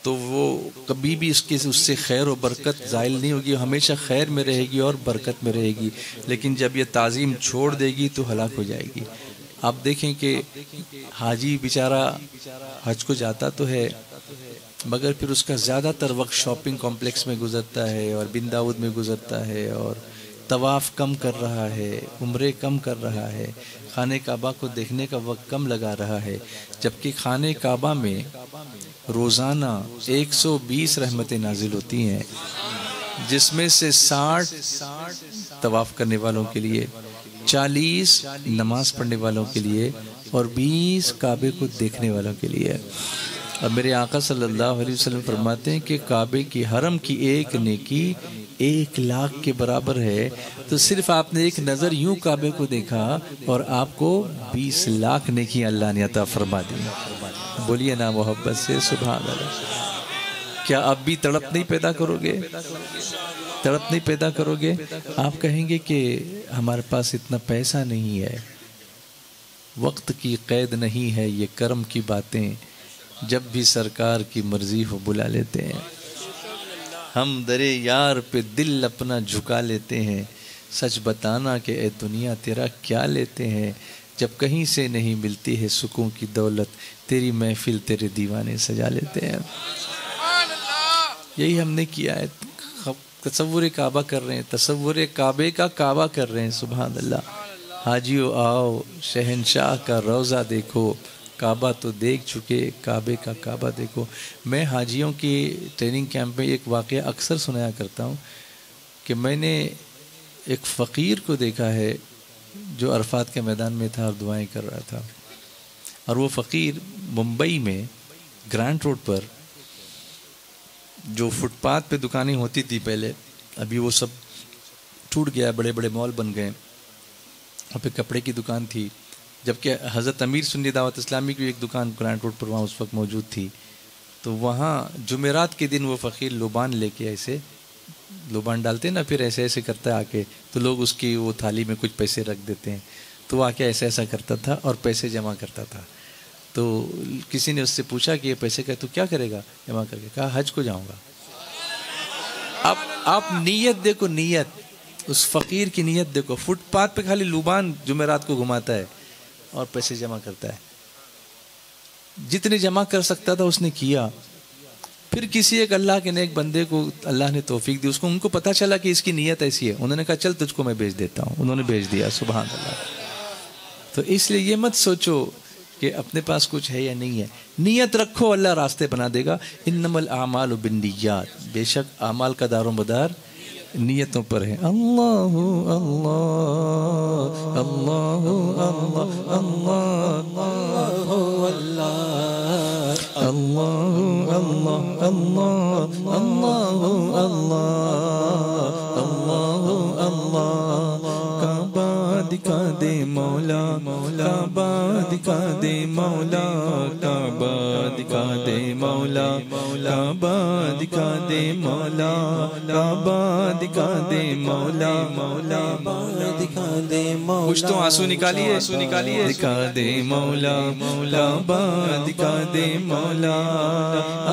تو وہ کبھی بھی اس سے خیر و برکت زائل نہیں ہوگی، ہمیشہ خیر میں رہے گی اور برکت میں رہے گی۔ لیکن جب یہ تعظیم چھوڑ دے گی تو ہلاک ہو جائے گی۔ آپ دیکھیں کہ حاجی بیچارہ حج کو جاتا تو ہے، مگر پھر اس کا زیادہ تر وقت شاپنگ کمپلیکس میں گزرتا ہے اور بن داؤد میں گزرتا ہے، اور طواف کم کر رہا ہے، عمرے کم کر رہا ہے، خانہ کعبہ کو دیکھنے کا وقت کم لگا رہا ہے، جبکہ خانہ کعبہ میں روزانہ 120 رحمتیں نازل ہوتی ہیں، جس میں سے 60 طواف کرنے والوں کے لیے، 40 نماز پڑھنے والوں کے لیے، اور 20 کعبے کو دیکھنے والوں کے لیے۔ اور میرے آقا صلی اللہ علیہ وسلم فرماتے ہیں کہ کعبے کی حرم کی ایک نیکی 1,00,000 کے برابر ہے۔ تو صرف آپ نے ایک نظر یوں کعبے کو دیکھا اور آپ کو 20 لاکھ نیکی اللہ نے عطا فرما دی۔ بولیے نا محبت سے سبحان اللہ۔ کیا اب بھی تڑپ نہیں پیدا کرو گے؟ تڑپ نہیں پیدا کرو گے؟ آپ کہیں گے کہ ہمارے پاس اتنا پیسہ نہیں ہے، وقت کی قید نہیں ہے، یہ کرم کی باتیں جب بھی سرکار کی مرضی ہو بلا لیتے ہیں۔ ہم درے یار پہ دل اپنا جھکا لیتے ہیں، سچ بتانا کہ اے دنیا تیرا کیا لیتے ہیں، جب کہیں سے نہیں ملتی ہے سکون کی دولت، تیری محفل تیرے دیوانے سجا لیتے ہیں۔ یہی ہم نے کیا ہے، تصور کعبہ کر رہے ہیں، تصور کعبے کا کعبہ کر رہے ہیں۔ سبحان اللہ۔ حاجیو آؤ شہنشاہ کا روضہ دیکھو، کعبہ تو دیکھ چکے، کعبے کا کعبہ دیکھو۔ میں حاجیوں کی ٹریننگ کیمپ میں ایک واقعہ اکثر سنایا کرتا ہوں کہ میں نے ایک فقیر کو دیکھا ہے جو عرفات کے میدان میں تھا اور دعائیں کر رہا تھا، اور وہ فقیر ممبئی میں گرانٹ روڈ پر جو فٹ پاتھ پہ دکانیں ہوتی تھی پہلے، ابھی وہ سب ٹوٹ گیا، بڑے بڑے مال بن گئے، وہاں پہ کپڑے کی دکان تھی، جبکہ حضرت امیر سنی دعوت اسلامی کی ایک دکان گرانٹ روڈ پر وہاں اس وقت موجود تھی۔ تو وہاں جمعرات کے دن وہ فقیر لوبان لے کے، ایسے لوبان ڈالتے نا، پھر ایسے ایسے کرتا ہے آ کے، تو لوگ اس کی وہ تھالی میں کچھ پیسے رکھ دیتے ہیں، تو وہ آ کے ایسا ایسا کرتا تھا اور پیسے جمع کرتا تھا۔ تو کسی نے اس سے پوچھا کہ یہ پیسے کا تو کیا کرے گا جمع کر کے؟ کہا حج کو جاؤں گا۔ آپ نیت دیکھو، نیت اس فقیر کی نیت دیکھو، فٹ پاتھ پہ خالی لوبان جمعرات کو گھماتا ہے اور پیسے جمع کرتا ہے، جتنے جمع کر سکتا تھا اس نے کیا۔ پھر کسی ایک اللہ کے نیک بندے کو اللہ نے توفیق دی، ان کو پتہ چلا کہ اس کی نیت ایسی ہے، انہوں نے کہا چل تجھ کو میں بھیج دیتا ہوں، انہوں نے بھیج دیا۔ سبحان اللہ۔ تو اس لیے یہ مت سوچو کہ اپنے پاس کچھ ہے یا نہیں ہے، نیت رکھو، اللہ راستے بنا دے گا۔ انما الاعمال بالنیات، بے شک اعمال کا دار و مدار نیتوں پر ہے۔ اللہ اللہ اللہ اللہ اللہ اللہ اللہ اللہ اللہ اللہ اللہ کعبہ دکھا دے مولا، کعبہ دکھا دے مولا، کعبہ دکھا دے مولا، کعبہ دکھا دے مولا، کعبہ دکھا دے مولا، مولا دکھا دے مولا، کچھ تو آنسو نکالیے، آنسو نکالیے، دکھا دے مولا، مولا کعبہ دکھا دے مولا۔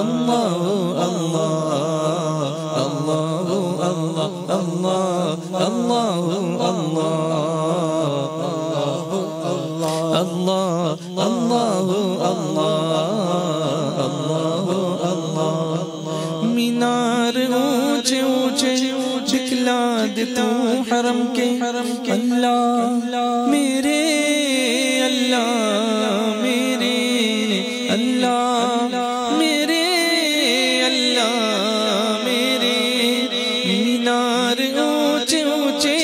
اللہ اللہ اللہ اللہ اللہ اللہ اللہ اللہ اللہ۔ مینار اونچے اونچے دکھلا دے تو حرم کے، اللہ میرے اللہ میرے اللہ میرے اللہ میرے، مینار اونچے اونچے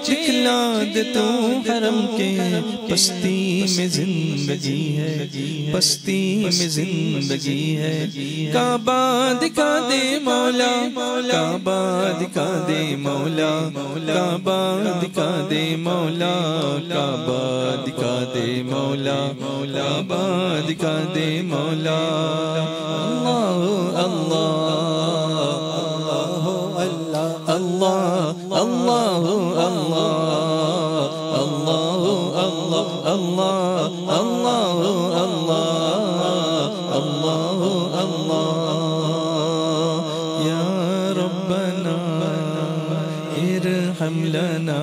دکھلا دے تو حرم کے، پستی میں زندگی ہے، پستی میں زندگی ہے، کعبہ دکھا دے مولا، کعبہ دکھا دے مولا، کعبہ دکھا دے مولا، کعبہ دکھا دے مولا، کعبہ دکھا دے مولا، اللہ اللہ اللہ اللہ اللہ اللہ اللہ اللہ اللہ یا ربنا ارحم لنا،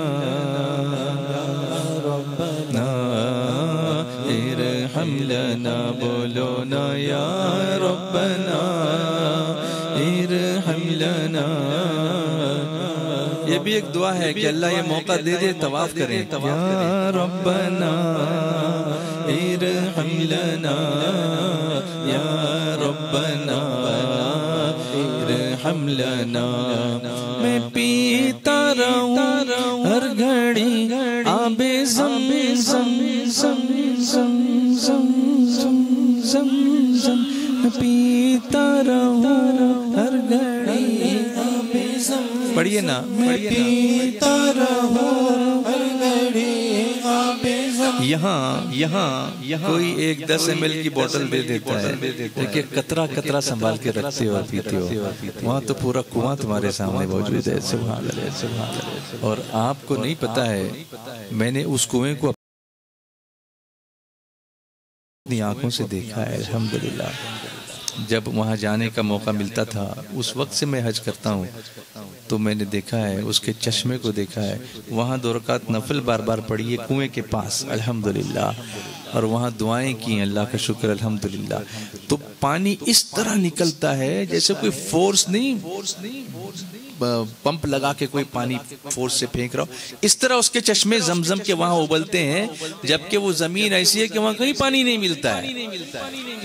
ربنا ارحم لنا، بولو نا یا ربنا ارحم لنا۔ یہ بھی ایک دعا ہے کہ اللہ یہ موقع دے دے طواف کریں، یا ربنا ارحم لنا، یا ربنا ارحم لنا۔ میں پیتا رہوں ہر گھڑی آب زم زم زم زم زم زم زم زم، میں پیتا رہوں ہر گھڑی آب زم، پڑھیے نا، میں پیتا رہوں ہر گھڑی آب زم۔ یہاں کوئی ایک 10 ml کی بوتل دے دیتا ہے، دیکھیں قطرہ قطرہ سنبھال کے رکھتے ہو اور پیتے ہو، وہاں تو پورا کنواں تمہارے سامنے موجود ہے۔ سبحان اللہ سبحان اللہ۔ اور آپ کو نہیں پتا ہے، میں نے اس کنویں کو اپنی آنکھوں سے دیکھا ہے الحمدللہ۔ جب وہاں جانے کا موقع ملتا تھا، اس وقت سے میں حج کرتا ہوں، تو میں نے دیکھا ہے، اس کے چشمے کو دیکھا ہے، وہاں 2 رکعت نفل بار بار پڑھی ہے کنویں کے پاس الحمدللہ، اور وہاں دعائیں کی، اللہ کا شکر الحمدللہ۔ تو پانی اس طرح نکلتا ہے جیسے کوئی فورس نہیں، پمپ لگا کے کوئی پانی فورس سے پھینک رہا ہو، اس طرح اس کے چشمے زمزم کے وہاں ابلتے ہیں، جبکہ وہ زمین ایسی ہے کہ وہاں کہیں پانی نہیں ملتا ہے۔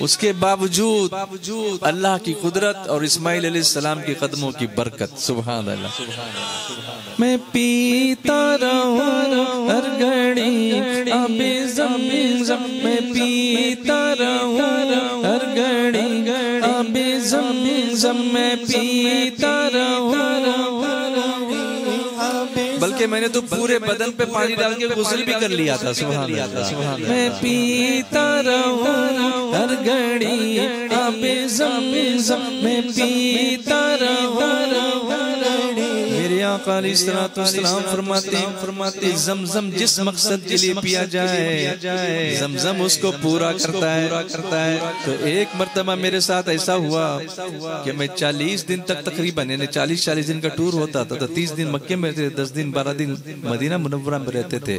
اس کے باوجود اللہ کی قدرت اور اسماعیل علیہ السلام کے قدموں کی برکت، سبحان اللہ۔ میں پیتا رہوں ہر گھڑی آب زم زم، میں پیتا رہوں ہر گھڑی آب زم زم، میں پیتا رہوں، بلکہ میں نے تو پورے بدن پہ پانی ڈال کے غسل بھی کر لیا تھا، سبحان اللہ۔ میں پیتا رہوں ہر گھڑی آب زم زم، میں پیتا رہوں۔ میرے آقا علیہ السلام فرماتے ہیں زمزم جس مقصد کے لیے پیا جائے، زمزم اس کو پورا کرتا ہے۔ تو ایک مرتبہ میرے ساتھ ایسا ہوا کہ میں 40 دن تک تقریباً، یعنی 40 دن کا ٹور ہوتا تھا، تو 30 دن مکے میں تھے، 10 دن 12 دن مدینہ منورہ میں رہتے تھے،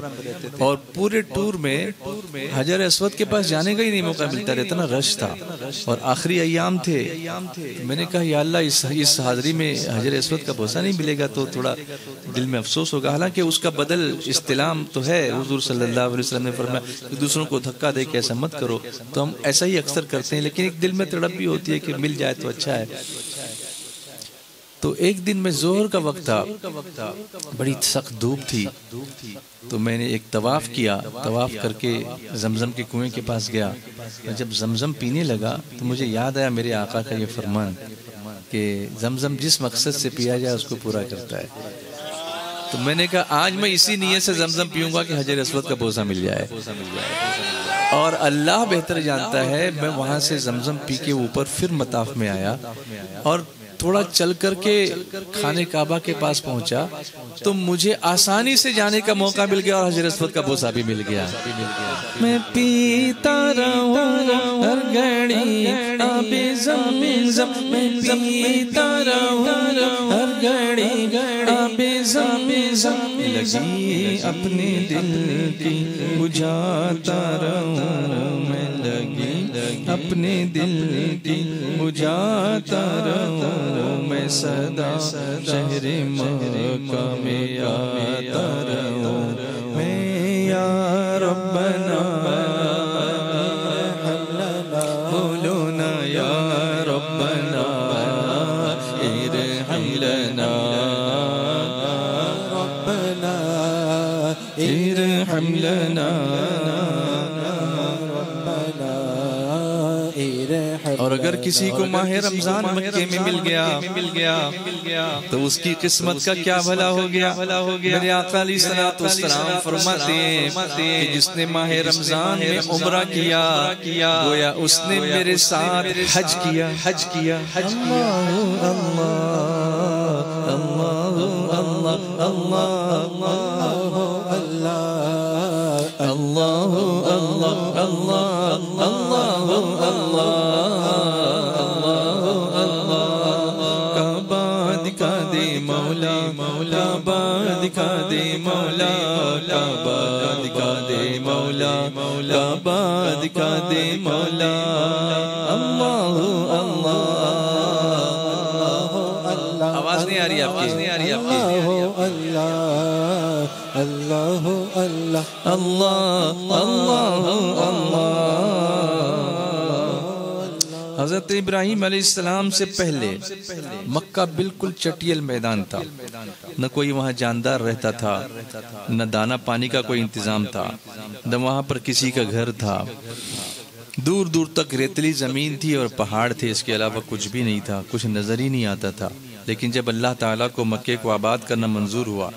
اور پورے ٹور میں حجر اسود کے پاس جانے کا ہی نہیں موقع ملتا رہتا، اتنا رش تھا، اور آخری ایام تھے۔ میں نے کہا یا اللہ اس حاضری میں حجر اسود کا بوسہ نہیں ملے گا تو تھوڑا دل میں افسوس ہوگا، حالانکہ اس کا بدل استلام تو ہے۔ حضور صلی اللہ علیہ وسلم نے فرمایا کہ دوسروں کو دھکا دے کے ایسا مت کرو، تو ہم ایسا ہی اکثر کرتے ہیں، لیکن ایک دل میں تڑپ بھی ہوتی ہے کہ مل جائے تو اچھا ہے۔ تو ایک دن میں ظہر کا وقت تھا، بڑی سخت دھوپ تھی، تو میں نے ایک طواف کیا، طواف کر کے زمزم کے کنویں کے پاس گیا، اور جب زمزم پینے لگا تو مجھے یاد آیا میرے آقا کا یہ فرمان کہ زمزم جس مقصد سے پیا جائے اس کو پورا کرتا ہے۔ تو میں نے کہا آج میں اسی نیت سے زمزم پیوں گا کہ حجر اسود کا بوسہ مل جائے، اور اللہ بہتر جانتا ہے، میں وہاں سے زمزم پی کے اوپر پھر مطاف میں آیا، اور تھوڑا چل کر کے خانے کعبہ کے پاس پہنچا، تو مجھے آسانی سے جانے کا موقع مل گیا، اور حجر اسود کا بوسہ بھی مل گیا۔ میں پیتا رہوں ہر گھڑی آب زم زم، میں پیتا رہوں ہر گھڑی آب زم زم، لگی اپنے دل کی بجھاتا رہوں، میں لگی اپنے دل کی بجھاتا رہوں، میں صدا شہر مکہ میں آتا رہوں، میں یا ربنا بولو نا یا ربنا ارحم لنا، ربنا ارحم لنا۔ اور اگر کسی کو ماہ رمضان مکے میں مل گیا تو اس کی قسمت کا کیا بھلا ہو گیا۔ میرے آقا علیہ الصلوۃ والسلام فرماتے ہیں کہ جس نے ماہ رمضان میں عمرہ کیا گویا اس نے میرے ساتھ حج کیا۔ دکھا دے مولا کعبہ دکھا دے مولا کعبہ دکھا دے مولا کعبہ دکھا دے مولا اللہ اللہ۔ آواز نہیں آ رہی آپ کی؟ اللہ اللہ حضرت ابراہیم علیہ السلام سے پہلے مکہ بالکل چٹیل میدان تھا، نہ کوئی وہاں جاندار رہتا تھا، نہ دانا پانی کا کوئی انتظام تھا، نہ وہاں پر کسی کا گھر تھا، دور دور تک ریتلی زمین تھی اور پہاڑ تھے، اس کے علاوہ کچھ بھی نہیں تھا، کچھ نظر ہی نہیں آتا تھا۔ لیکن جب اللہ تعالیٰ کو مکے کو آباد کرنا منظور ہوا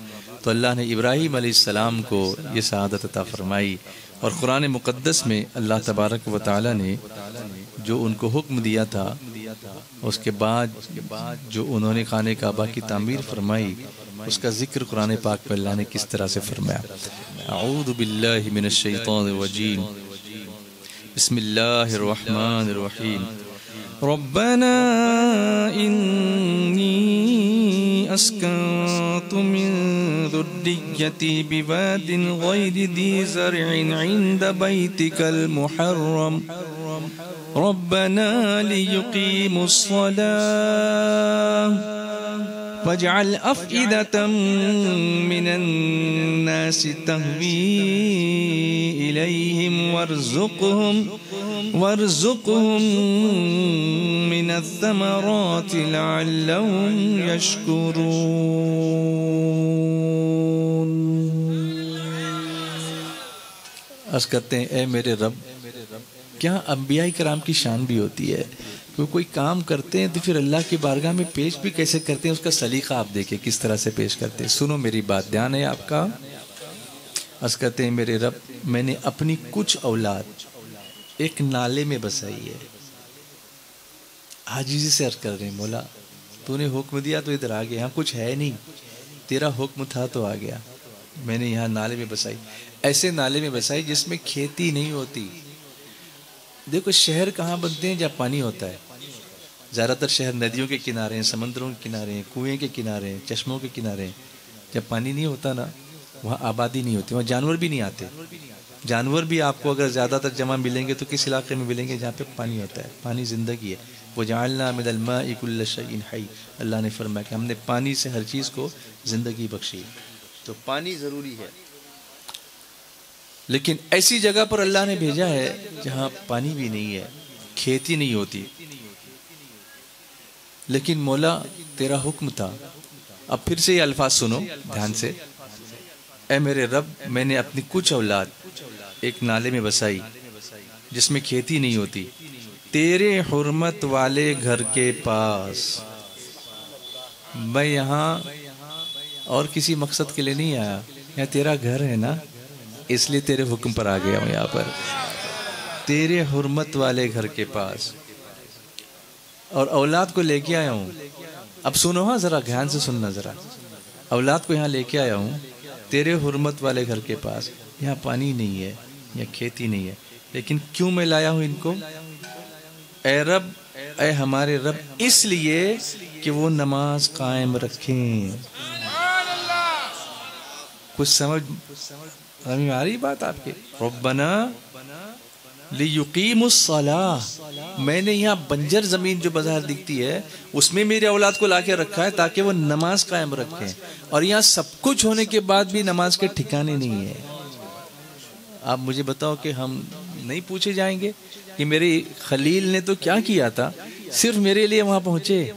تو اللہ نے ابراہیم علیہ السلام کو یہ سعادت عطا فرمائی، اور قرآن مقدس میں اللہ تبارک و تعالیٰ نے جو ان کو حکم دیا تھا، اس کے بعد جو انہوں نے خانہ کعبہ کی تعمیر فرمائی، اس کا ذکر قرآن پاک میں اللہ نے کس طرح سے فرمایا۔ اعوذ باللہ من الشیطان الرجیم، بسم اللہ الرحمن الرحیم۔ ربنا انی اسکنت من ذریتی بواد غیر ذی زرع عند بیتک المحرم ربنا لیقیموا الصلاة فاجعل أفئدة من الناس تهوي إليهم وارزقهم من الثمرات لعلهم يشكرون۔ عرض کرتے ہیں اے میرے رب، کیا انبیاء کرام کی شان بھی ہوتی ہے کہ کوئی کام کرتے ہیں تو پھر اللہ کی بارگاہ میں پیش بھی کیسے کرتے ہیں، اس کا سلیقہ آپ دیکھیں کس طرح سے پیش کرتے ہیں۔ سنو میری بات، دھیان ہے آپ کا۔ عرض کرتے ہیں میرے رب، میں نے اپنی کچھ اولاد ایک نالے میں بسائی ہے۔ عاجزی سے عرض کر رہے ہیں مولا تو نے حکم دیا تو ادھر آ گیا، یہاں کچھ ہے نہیں، تیرا حکم تھا تو آ گیا، میں نے یہاں نالے میں بسائی، ایسے نالے میں بسائی جس میں کھیتی نہیں ہوتی۔ دیکھو شہر کہاں بنتے ہیں جہاں پانی ہوتا ہے، زیادہ تر شہر ندیوں کے کنارے ہیں، سمندروں کے کنارے ہیں، کنویں کے کنارے ہیں، چشموں کے کنارے ہیں۔ جب پانی نہیں ہوتا نا وہاں آبادی نہیں ہوتی، وہاں جانور بھی نہیں آتے۔ جانور بھی آپ کو اگر زیادہ تر جمع ملیں گے تو کس علاقے میں ملیں گے جہاں پہ پانی ہوتا ہے، پانی زندگی ہے۔ وَجَعَلْنَا مِنَ الْمَاءِ كُلَّ شَيْءٍ حَيٍّ، اللہ نے فرمایا کہ ہم نے پانی سے ہر چیز کو زندگی بخشی، تو پانی ضروری ہے۔ لیکن ایسی جگہ پر اللہ نے بھیجا ہے جہاں پانی بھی نہیں ہے، کھیتی نہیں ہوتی، لیکن مولا تیرا حکم تھا۔ اب پھر سے یہ الفاظ سنو دھیان سے، اے میرے رب، میں نے اپنی کچھ اولاد ایک نالے میں بسائی جس میں کھیتی نہیں ہوتی، تیرے حرمت والے گھر کے پاس۔ میں یہاں اور کسی مقصد کے لیے نہیں آیا، یہاں تیرا گھر ہے نا، اس لیے تیرے حکم پر آ گیا ہوں یہاں پر، تیرے حرمت والے گھر کے پاس، اور اولاد کو لے کے آیا ہوں۔ اب سنو ہاں ذرا دھیان سے سننا ذرا، اولاد کو یہاں لے کے آیا ہوں تیرے حرمت والے گھر کے پاس، یہاں پانی نہیں ہے، یہاں کھیتی نہیں ہے، لیکن کیوں میں لایا ہوں ان کو؟ اے رب، اے ہمارے رب، اس لیے کہ وہ نماز قائم رکھیں۔ کچھ سمجھ آ رہی بات آپ کے؟ ربنا لیقیموا الصلاۃ، میں نے یہاں بنجر زمین جو بظاہر دکھتی ہے اس میں میرے اولاد کو لا کے رکھا ہے تاکہ وہ نماز قائم رکھیں، اور یہاں سب کچھ ہونے کے بعد بھی نماز کے ٹھکانے نہیں ہے۔ آپ مجھے بتاؤ کہ ہم نہیں پوچھے جائیں گے کہ میرے خلیل نے تو کیا کیا تھا، صرف میرے لیے وہاں پہنچے،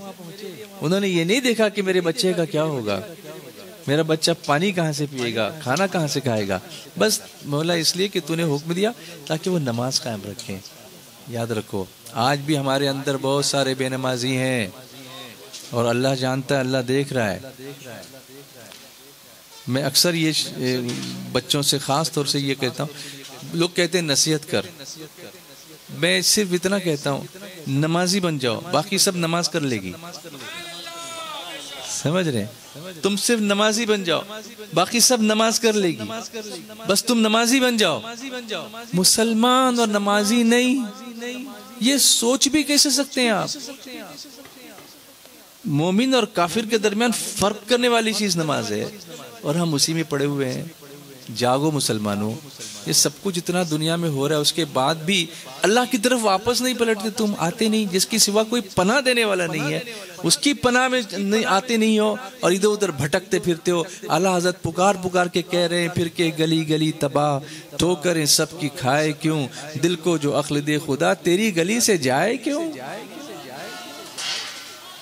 انہوں نے یہ نہیں دیکھا کہ میرے بچے کا کیا ہوگا، میرا بچہ پانی کہاں سے پیے گا، کھانا کہاں سے کھائے گا، بس مولا اس لیے کہ تو نے حکم دیا تاکہ وہ نماز قائم رکھیں۔ یاد رکھو آج بھی ہمارے اندر بہت سارے بے نمازی ہیں اور اللہ جانتا ہے، اللہ دیکھ رہا ہے۔ میں اکثر یہ بچوں سے خاص طور سے یہ کہتا ہوں، لوگ کہتے ہیں نصیحت کر، میں صرف اتنا کہتا ہوں نمازی بن جاؤ، باقی سب نماز کر لے گی۔ سمجھ رہے ہیں؟ تم صرف نمازی بن جاؤ، باقی سب نماز کر لے گی، بس تم نمازی بن جاؤ۔ مسلمان اور نمازی نہیں، یہ سوچ بھی کیسے سکتے ہیں آپ؟ مومن اور کافر کے درمیان فرق کرنے والی چیز نماز ہے، اور ہم اسی میں پڑے ہوئے ہیں۔ جاگو مسلمانوں، یہ سب کچھ اتنا دنیا میں ہو رہا ہے، اس کے بعد بھی اللہ کی طرف واپس نہیں پلٹتے۔ تم آتے نہیں، جس کی سوا کوئی پناہ دینے والا نہیں ہے، اس کی پناہ میں آتے نہیں ہو اور ادھر ادھر بھٹکتے پھرتے ہو۔ اعلیٰ حضرت پکار کے کہہ رہے ہیں پھر کے گلی گلی تباہ، ٹھوکریں سب کی کھائے کیوں، دل کو جو عقل دے خدا تیری گلی سے جائے کیوں۔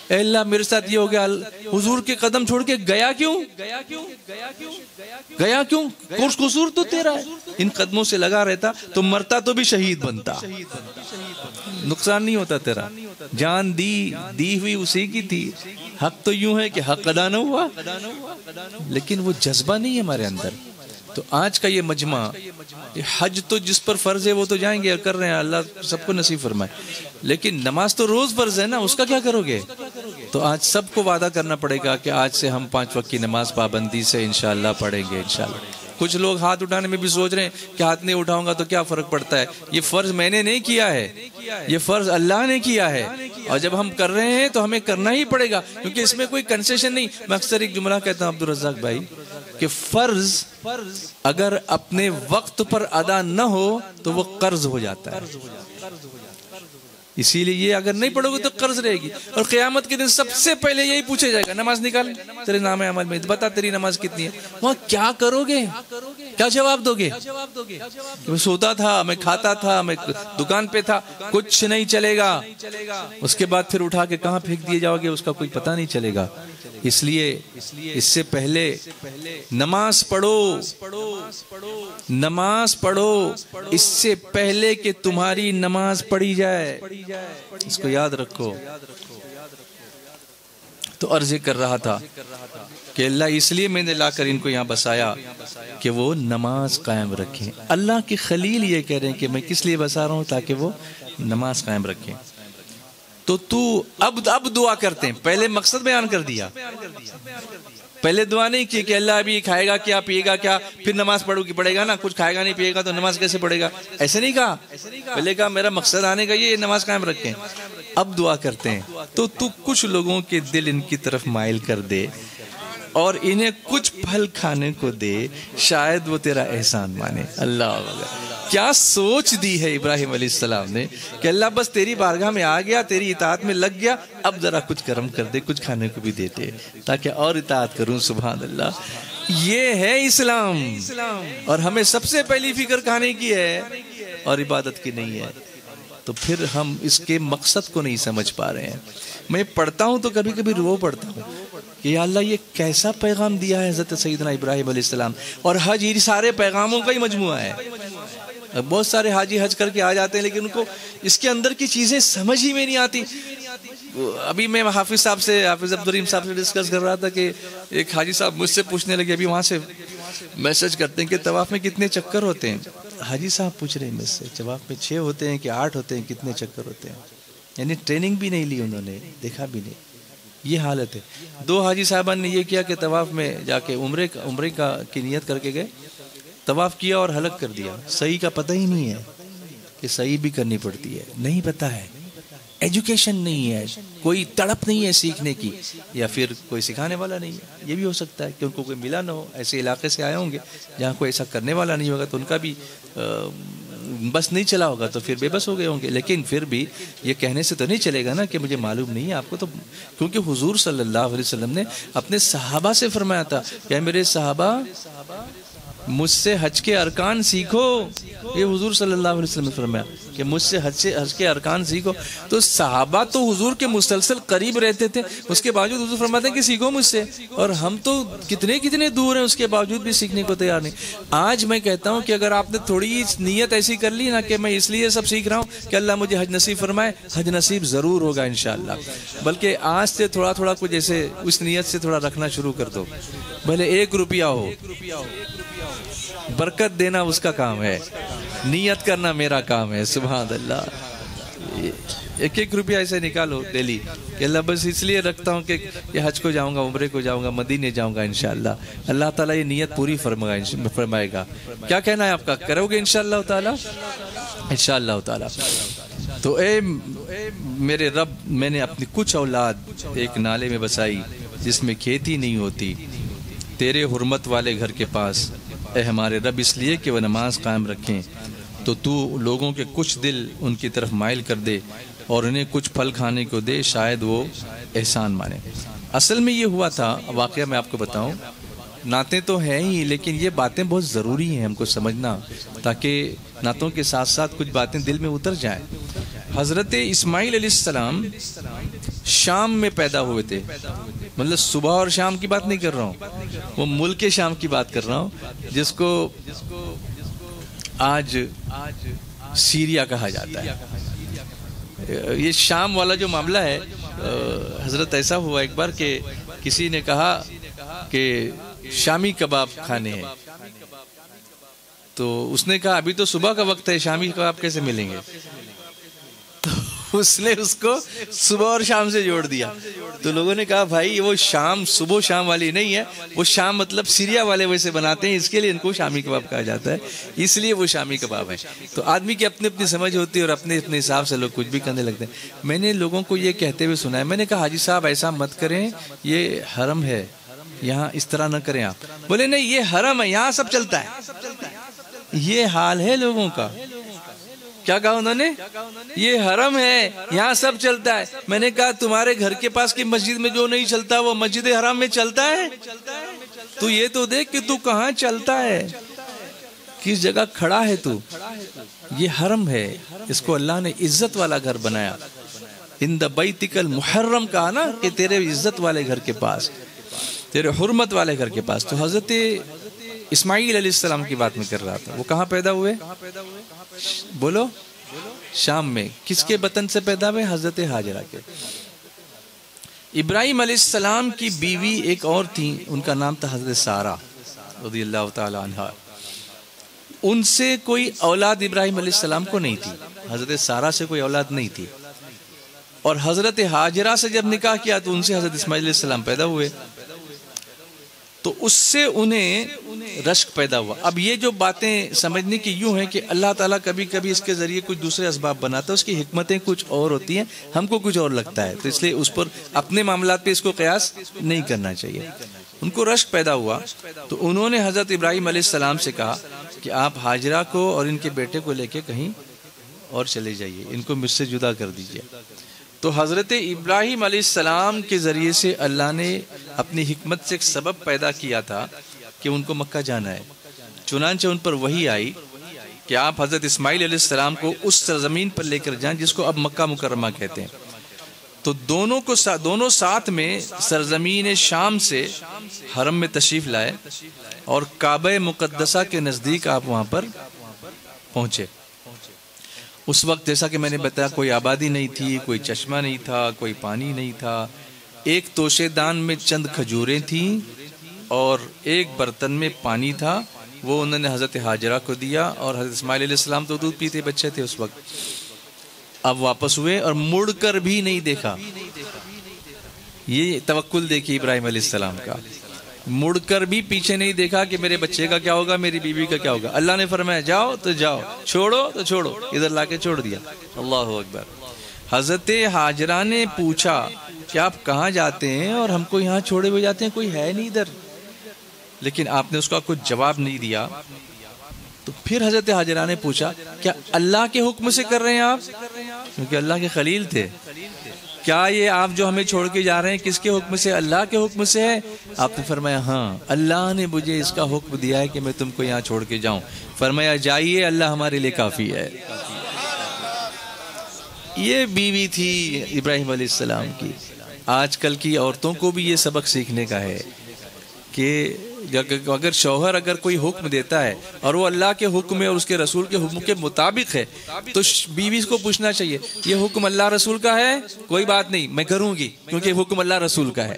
اے اللہ میرے ساتھ یہ ہو گیا، حضور کے قدم چھوڑ کے گیا کیوں؟ کورس قصور تو تیرا ہے۔ ان قدموں سے لگا رہتا تو مرتا تو بھی شہید بنتا، نقصان نہیں ہوتا تیرا۔ جان دی ہوئی اسی کی تھی، حق تو یوں ہے کہ حق ادا نہ ہوا، لیکن وہ جذبہ نہیں ہے ہمارے اندر۔ تو آج کا یہ مجمع، حج تو جس پر فرض ہے وہ تو جائیں گے اور کر رہے ہیں، اللہ سب کو نصیب فرمائے، لیکن نماز تو روز فرض ہے نا، اس کا کیا کرو گے؟ تو آج سب کو وعدہ کرنا پڑے گا کہ آج سے ہم 5 وقت کی نماز پابندی سے انشاءاللہ پڑھیں گے انشاءاللہ۔ کچھ لوگ ہاتھ اٹھانے میں بھی سوچ رہے ہیں کہ ہاتھ نہیں اٹھاؤں گا تو کیا فرق پڑتا ہے۔ یہ فرض میں نے نہیں کیا ہے، یہ فرض اللہ نے کیا ہے، اور جب ہم کر رہے ہیں تو ہمیں کرنا ہی پڑے گا، کیونکہ اس میں کوئی کنسیشن نہیں۔ میں اکثر ایک جملہ کہتا ہوں عبدالرزاق بھائی کہ فرض اگر اپنے وقت پر ادا نہ ہو تو وہ قرض ہو جاتا ہے، اسی لیے یہ اگر نہیں پڑھو گے تو قرض رہے گی، اور قیامت کے دن سب سے پہلے یہی پوچھے جائے گا، نماز نکال تیرے نام عمل میں، بتا تیری نماز کتنی ہے۔ وہاں کیا کرو گے، کیا جواب دو گے؟ میں سوتا تھا، میں کھاتا تھا، میں دکان پہ تھا، کچھ نہیں چلے گا۔ اس کے بعد پھر اٹھا کے کہاں پھینک دیے جاؤ گے اس کا کوئی پتہ نہیں چلے گا۔ اس لیے اس سے پہلے نماز پڑھو، نماز پڑھو اس سے پہلے کہ تمہاری نماز پڑھی جائے، اس کو یاد رکھو۔ تو عرض کر رہا تھا کہ اللہ اس لیے میں نے لا کر ان کو یہاں بسایا کہ وہ نماز قائم رکھیں۔ اللہ کے خلیل یہ کہہ رہے ہیں کہ میں کس لیے بسا رہا ہوں، تاکہ وہ نماز قائم رکھیں۔ تو اب دعا کرتے ہیں، پہلے مقصد بیان کر دیا، پہلے دعا نہیں کی کہ اللہ ابھی کھائے گا کیا، پیے گا کیا، پھر نماز پڑھے گا نا، کچھ کھائے گا نہیں پیے گا تو نماز کیسے پڑھے گا، ایسے نہیں کہا۔ پہلے کہا میرا مقصد آنے کا یہ نماز قائم رکھیں۔ اب دعا کرتے ہیں تو کچھ لوگوں کے دل ان کی طرف مائل کر دے اور انہیں کچھ پھل کھانے کو دے، شاید وہ تیرا احسان مانے۔ اللہ کیا سوچ دی ہے ابراہیم علیہ السلام نے کہ اللہ بس تیری بارگاہ میں آ گیا، تیری اطاعت میں لگ گیا، اب ذرا کچھ کرم کر دے، کچھ کھانے کو بھی دیتے تاکہ اور اطاعت کروں۔ سبحان اللہ، یہ ہے اسلام، اور ہمیں سب سے پہلی فکر کھانے کی ہے اور عبادت کی نہیں ہے۔ تو پھر ہم اس کے مقصد کو نہیں سمجھ پا رہے ہیں۔ میں پڑھتا ہوں تو کبھی کبھی رو پڑتا ہوں کہ یا اللہ یہ کیسا پیغام دیا ہے حضرت سیدنا ابراہیم علیہ السلام، اور حج یہ سارے پیغاموں کا ہی مجموعہ ہے۔ بہت سارے حاجی حج کر کے آ جاتے ہیں لیکن ان کو اس کے اندر کی چیزیں سمجھ ہی میں نہیں آتی۔ ابھی میں حافظ عبدالرحیم صاحب سے ڈسکس کر رہا تھا کہ ایک حاجی صاحب مجھ سے پوچھنے لگے، ابھی وہاں سے میسج کرتے ہیں کہ طواف میں کتنے چکر ہوتے ہیں۔ حاجی صاحب پوچھ رہے ہیں مجھ سے طواف میں 6 ہوتے ہیں کہ 8 ہوتے ہیں، کتنے چکر ہوتے ہیں؟ یعنی ٹریننگ بھی نہیں لی انہوں نے، دیکھا بھی نہیں۔ یہ حالت ہے۔ 2 حاجی صاحبان نے یہ کیا کہ طواف میں جا کے عمرے کی نیت کر کے گئے، طواف کیا اور حلق کر دیا۔ صحیح کا پتہ ہی نہیں ہے کہ صحیح بھی کرنی پڑتی ہے، نہیں پتہ ہے، ایجوکیشن نہیں ہے، کوئی تڑپ نہیں ہے سیکھنے کی، یا پھر کوئی سکھانے والا نہیں ہے۔ یہ بھی ہو سکتا ہے کہ ان کو کوئی ملا نہ ہو، ایسے علاقے سے آئے ہوں گے جہاں کوئی ایسا کرنے والا نہیں ہوگا، تو ان کا بھی بس نہیں چلا ہوگا تو پھر بے بس ہو گئے ہوں گے۔ لیکن پھر بھی یہ کہنے سے تو نہیں چلے گا نا کہ مجھے معلوم نہیں ہے آپ کو، تو کیونکہ حضور صلی اللہ علیہ وسلم نے اپنے صحابہ سے فرمایا تھا کہ میرے صحابہ مجھ سے حج کے ارکان سیکھو، یہ حضور صلی اللہ علیہ وسلم نے فرمایا کہ مجھ سے حج کے ارکان سیکھو. تو صحابہ تو حضور کے مسلسل قریب رہتے تھے، اس کے باوجود حضور فرماتے ہیں کہ سیکھو مجھ سے، اور ہم تو کتنے دور ہیں، اس کے باوجود بھی سیکھنے کو تیار نہیں. آج میں کہتا ہوں کہ اگر آپ نے تھوڑی نیت ایسی کر لی نا کہ میں اس لیے سب سیکھ رہا ہوں کہ اللہ مجھے حج نصیب فرمائے، حج نصیب ضرور ہوگا انشاءاللہ. بلکہ آج سے تھوڑا کچھ ایسے اس نیت سے تھوڑا رکھنا شروع کر دو، بھلے 1 روپیہ ہو، برکت دینا اس کا کام ہے، نیت کرنا میرا کام ہے. سبحان اللہ. 1 روپیہ ایسے نکالو ڈیلی کہ اللہ بس اس لیے رکھتا ہوں کہ یہ حج کو جاؤں گا، عمرے کو جاؤں گا، مدینے جاؤں گا انشاءاللہ. اللہ تعالیٰ یہ نیت پوری فرمائے گا. کیا کہنا ہے آپ کا؟ کرو گے انشاءاللہ تعالیٰ؟ انشاءاللہ تعالیٰ. تو اے میرے رب، میں نے اپنی کچھ اولاد ایک نالے میں بسائی جس میں کھیتی نہیں ہوتی، تیرے حرمت والے گھر کے پاس. اے ہمارے رب، اس لیے کہ وہ نماز قائم رکھیں تو تو لوگوں کے کچھ دل ان کی طرف مائل کر دے اور انہیں کچھ پھل کھانے کو دے، شاید وہ احسان مانے. اصل میں یہ ہوا تھا واقعہ، میں آپ کو بتاؤں. نعتیں تو ہیں ہی، لیکن یہ باتیں بہت ضروری ہیں ہم کو سمجھنا، تاکہ نعتوں کے ساتھ ساتھ کچھ باتیں دل میں اتر جائیں. حضرت اسماعیل علیہ السلام شام میں پیدا ہوئے تھے. مطلب صبح اور شام کی بات نہیں کر رہا ہوں، وہ ملک شام کی بات کر رہا ہوں، جس کو آج سیریا کہا جاتا ہے. یہ شام والا جو معاملہ ہے، حضرت ایسا ہوا ایک بار کہ کسی نے کہا کہ شامی کباب کھانے ہیں، تو اس نے کہا ابھی تو صبح کا وقت ہے، شامی کباب کیسے ملیں گے؟ اس نے اس کو صبح اور شام سے جوڑ دیا. تو لوگوں نے کہا بھائی وہ شام صبح شام والی نہیں ہے، وہ شام مطلب سیریا والے ویسے بناتے ہیں، اس کے لیے ان کو شامی کباب کہا جاتا ہے، اس لیے وہ شامی کباب ہے. تو آدمی کی اپنی اپنی سمجھ ہوتی ہے اور اپنے اپنے حساب سے لوگ کچھ بھی کرنے لگتے ہیں. میں نے لوگوں کو یہ کہتے ہوئے سنا ہے، میں نے کہا حاجی صاحب ایسا مت کریں، یہ حرم ہے، یہاں اس طرح نہ کریں. آپ بولے نہیں یہ حرم ہے، یہاں سب چلتا ہے. یہ حال ہے لوگوں کا. کیا کہا انہوں نے؟ یہ حرم ہے، یہاں سب چلتا ہے. میں نے کہا تمہارے گھر کے پاس کی مسجد میں جو نہیں چلتا وہ مسجد حرام میں چلتا ہے؟ تو یہ تو دیکھ کہ تو کہاں چلتا ہے، کس جگہ کھڑا ہے تو. یہ حرم ہے، اس کو اللہ نے عزت والا گھر بنایا. ان دا بیتک المحرم کہا نا کہ تیرے عزت والے گھر کے پاس، تیرے حرمت والے گھر کے پاس. تو حضرت اسماعیل علیہ السلام کی بات میں کر رہا تھا. وہ کہاں پیدا ہوئے؟ بولو. شام میں. کس کے بطن سے پیدا ہوئے؟ حضرت ہاجرہ کے. ابراہیم علیہ السلام کی بیوی ایک اور تھی، ان کا نام تھا حضرت سارہ رضی اللہ تعالی عنہا. ان سے کوئی اولاد ابراہیم علیہ السلام کو نہیں تھی، حضرت سارہ سے کوئی اولاد نہیں تھی. اور حضرت ہاجرہ سے جب نکاح کیا تو ان سے حضرت اسماعیل علیہ السلام پیدا ہوئے. تو اس سے انہیں رشک پیدا ہوا. اب یہ جو باتیں سمجھنے کی یوں ہیں کہ اللہ تعالیٰ کبھی کبھی اس کے ذریعے کچھ دوسرے اسباب بناتا ہے، اس کی حکمتیں کچھ اور ہوتی ہیں، ہم کو کچھ اور لگتا ہے، تو اس لیے اس پر اپنے معاملات پہ اس کو قیاس نہیں کرنا چاہیے. ان کو رشک پیدا ہوا تو انہوں نے حضرت ابراہیم علیہ السلام سے کہا کہ آپ ہاجرہ کو اور ان کے بیٹے کو لے کے کہیں اور چلے جائیے، ان کو مجھ سے جدا کر دیجیے. تو حضرت ابراہیم علیہ السلام کے ذریعے سے اللہ نے اپنی حکمت سے ایک سبب پیدا کیا تھا کہ ان کو مکہ جانا ہے. چنانچہ ان پر وحی آئی کہ آپ حضرت اسماعیل علیہ السلام کو اس سرزمین پر لے کر جائیں جس کو اب مکہ مکرمہ کہتے ہیں. تو دونوں ساتھ میں سرزمین شام سے حرم میں تشریف لائے اور کعبہ مقدسہ کے نزدیک آپ وہاں پر پہنچے. اس وقت جیسا کہ میں نے بتایا کوئی آبادی نہیں تھی، کوئی چشمہ نہیں تھا، کوئی پانی نہیں تھا. ایک توشے دان میں چند کھجوریں تھیں اور ایک برتن میں پانی تھا. وہ انہوں نے حضرت ہاجرہ کو دیا اور حضرت اسماعیل علیہ السلام تو دودھ پیتے بچے تھے اس وقت. اب واپس ہوئے اور مڑ کر بھی نہیں دیکھا. یہ توکل دیکھی ابراہیم علیہ السلام کا. مڑ کر بھی پیچھے نہیں دیکھا کہ میرے بچے کا کیا ہوگا، میری بیوی کا کیا ہوگا. اللہ نے فرمایا جاؤ تو جاؤ، چھوڑو تو چھوڑو. ادھر لا کے چھوڑ دیا. اللہ اکبر. حضرت ہاجرہ نے پوچھا کہ آپ کہاں جاتے ہیں اور ہم کو یہاں چھوڑے ہوئے جاتے ہیں، کوئی ہے نہیں ادھر. لیکن آپ نے اس کا کوئی جواب نہیں دیا. تو پھر حضرت ہاجرہ نے پوچھا کیا اللہ کے حکم سے کر رہے ہیں آپ؟ کیونکہ اللہ کے خلیل تھے. کیا یہ آپ جو ہمیں چھوڑ کے جا رہے ہیں کس کے حکم سے؟ اللہ کے حکم سے ہے؟ آپ نے فرمایا ہاں، اللہ نے مجھے اس کا حکم دیا ہے کہ میں تم کو یہاں چھوڑ کے جاؤں۔ فرمایا جائیے، اللہ ہمارے لیے کافی ہے۔ یہ بیوی تھی ابراہیم علیہ السلام کی۔ آج کل کی عورتوں کو بھی یہ سبق سیکھنے کا ہے کہ اگر شوہر کوئی حکم دیتا ہے اور وہ اللہ کے حکم اور اس کے رسول کے حکم کے مطابق ہے تو بیوی کو پوچھنا چاہیے یہ حکم اللہ رسول کا ہے؟ کوئی بات نہیں، میں کروں گی کیونکہ حکم اللہ رسول کا ہے۔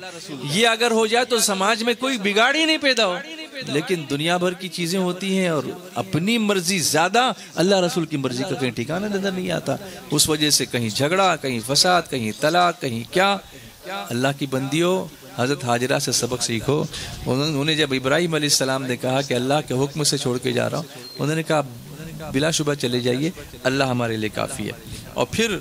یہ اگر ہو جائے تو سماج میں کوئی بگاڑ ہی نہیں پیدا ہو۔ لیکن دنیا بھر کی چیزیں ہوتی ہیں اور اپنی مرضی زیادہ، اللہ رسول کی مرضی کا کہیں ٹھکانہ نظر نہیں آتا۔ اس وجہ سے کہیں جھگڑا، کہیں فساد، کہیں طلاق، کہیں کیا۔ اللہ کی بندیوں، حضرت حاجرہ سے سبق سیکھو۔ انہوں نے جب ابراہیم علیہ السلام نے کہا کہ اللہ کے حکم سے چھوڑ کے جا رہا ہوں، انہوں نے کہا بلا شبہ چلے جائیے، اللہ ہمارے لیے کافی ہے۔ اور پھر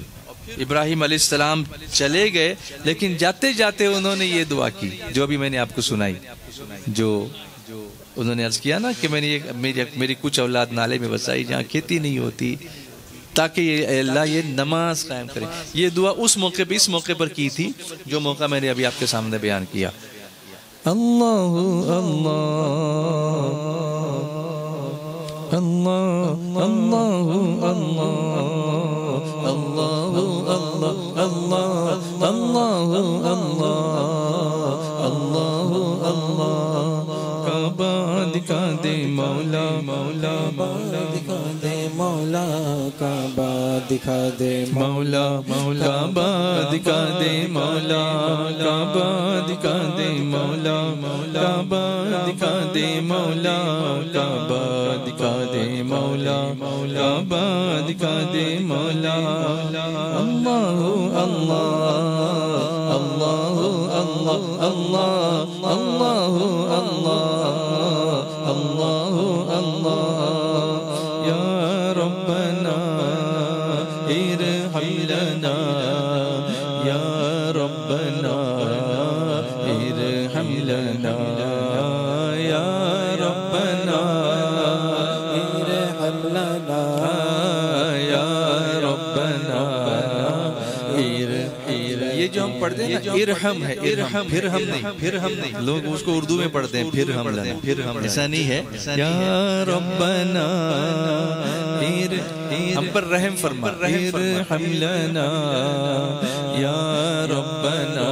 ابراہیم علیہ السلام چلے گئے، لیکن جاتے جاتے انہوں نے یہ دعا کی جو ابھی میں نے آپ کو سنائی، جو انہوں نے عرض کیا نا کہ میں نے میری کچھ اولاد نالے میں بسائی جہاں کھیتی نہیں ہوتی، تاکہ یہ اللہ یہ نماز قائم کرے۔ یہ دعا اس موقع پر کی تھی جو موقع میں نے ابھی آپ کے سامنے بیان کیا۔ اللہ اللہ اللہ اللہ اللہ اللہ اللہ اللہ اللہ کعبہ دکھا دے مولا، مولا مولا دکھا دے مولا، کعبہ دکھا دے مولا، مولا کعبہ دکھا دے مولا، کعبہ دکھا دے مولا، مولا کعبہ دکھا دے مولا، کعبہ دکھا دے مولا، مولا کعبہ دکھا دے مولا۔ اللہ اللہ اللہ اللہ اللہ اللہ اللہ اللہ اللہ یا ربنا ارحم لنا، یا ربنا ارحم لنا، یا ربنا ارحم لنا، یا ربنا یہ جو ہم پڑھتے ہیں نا ارحم ہے، ارحم پھر ہم نہیں، لوگ اس کو اردو میں پڑھتے ہیں پھر ہم لنا، ایسا نہیں ہے۔ یا ربنا ہم پر رحم فرما، ارحم لنا، یا ربنا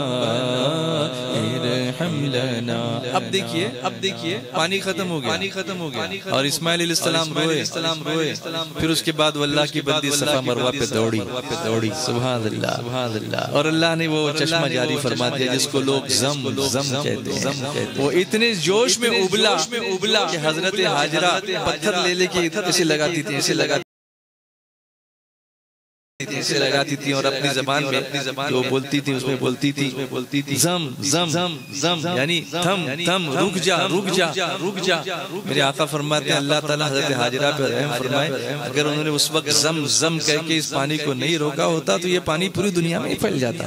ارحم لنا۔ اب دیکھیے پانی ختم ہو گیا اور اسماعیل علیہ السلام روئے، پھر اس کے بعد وہ اللہ کی بندی صفا مروہ پہ دوڑی، سبحان اللہ سبحان اللہ، اور اللہ نے وہ چشمہ جاری فرما دیا جس کو لوگ زم کہتے ہیں۔ وہ اتنے جوش میں ابلا کہ حضرت حاجرہ پتھر لے کے اسے لگاتی تھی اور اپنی زبان میں جو بولتی تھی اس میں بولتی تھی زم زم زم، یعنی تھم رک جا۔ میرے آقا فرماتے ہیں اللہ تعالیٰ حضرت حاجرہ پہ رحم فرمائے، اگر انہوں نے اس وقت زم زم کہہ کے اس پانی کو نہیں روکا ہوتا تو یہ پانی پوری دنیا میں پھیل جاتا۔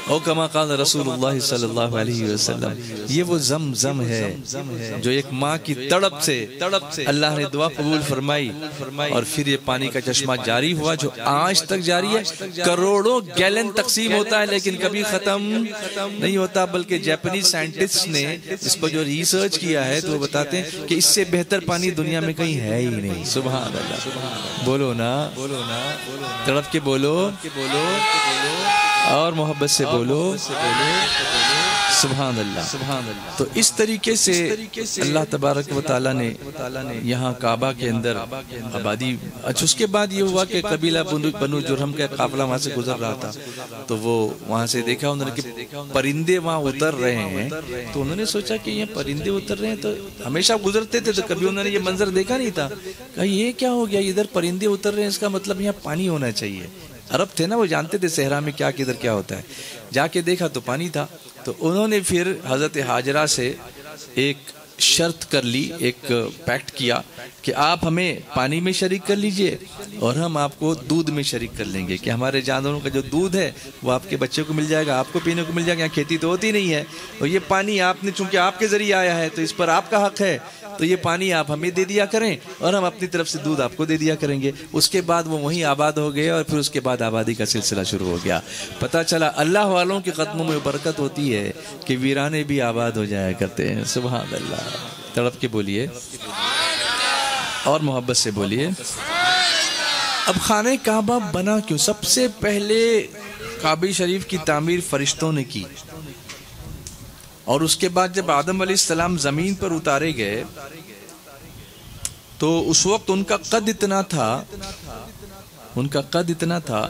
او کما قال رسول اللہ صلی اللہ علیہ وسلم، یہ وہ زم زم ہے جو ایک ماں کی تڑپ سے اللہ نے دعا قبول فرمائی اور پھر یہ پانی کا چشمہ جاری ہوا جو آج تک جاری ہے۔ کروڑوں گیلن تقسیم ہوتا ہے لیکن کبھی ختم نہیں ہوتا، بلکہ جاپنیز سائنٹسٹ نے اس پر جو ریسرچ کیا ہے تو وہ بتاتے ہیں کہ اس سے بہتر پانی دنیا میں کہیں ہے ہی نہیں۔ سبحان اللہ، بولو نا، تڑپ کے بولو اور محبت سے بولو، سبحان اللہ۔ تو اس طریقے سے اللہ تبارک و تعالیٰ نے یہاں کعبہ کے اندر آبادی۔ اچھا اس کے بعد یہ ہوا کہ قبیلہ بنو جرہم کا قافلہ وہاں سے گزر رہا تھا، تو وہ وہاں سے دیکھا انہوں نے کہ پرندے وہاں اتر رہے ہیں، تو انہوں نے سوچا کہ یہ پرندے اتر رہے ہیں، تو ہمیشہ گزرتے تھے تو کبھی انہوں نے یہ منظر دیکھا نہیں تھا۔ کہا یہ کیا ہو گیا، ادھر پرندے اتر رہے ہیں، اس کا مطلب یہاں پانی ہونا چاہیے۔ عرب تھے نا، وہ جانتے تھے صحرا میں کیا کدھر کیا ہوتا ہے۔ جا کے دیکھا تو پانی تھا، تو انہوں نے پھر حضرت حاجرہ سے ایک شرط کر لی، ایک پیکٹ کیا کہ آپ ہمیں پانی میں شریک کر لیجئے اور ہم آپ کو دودھ میں شریک کر لیں گے، کہ ہمارے جانوروں کا جو دودھ ہے وہ آپ کے بچے کو مل جائے گا، آپ کو پینے کو مل جائے گا، یہاں کھیتی تو ہوتی نہیں ہے، اور یہ پانی آپ نے چونکہ آپ کے ذریعے آیا ہے تو اس پر آپ کا حق ہے، تو یہ پانی آپ ہمیں دے دیا کریں اور ہم اپنی طرف سے دودھ آپ کو دے دیا کریں گے۔ اس کے بعد وہ وہیں آباد ہو گئے اور پھر اس کے بعد آبادی کا سلسلہ شروع ہو گیا۔ پتہ چلا اللہ والوں کے قدموں میں برکت ہوتی ہے کہ ویرانے بھی آباد ہو جایا کرتے ہیں۔ سبحان اللہ، تڑپ کے بولیے اور محبت سے بولیے۔ اب خانہ کعبہ بنا کیوں؟ سب سے پہلے کعبہ شریف کی تعمیر فرشتوں نے کی، اور اس کے بعد جب آدم علیہ السلام زمین پر اتارے گئے تو اس وقت ان کا قد اتنا تھا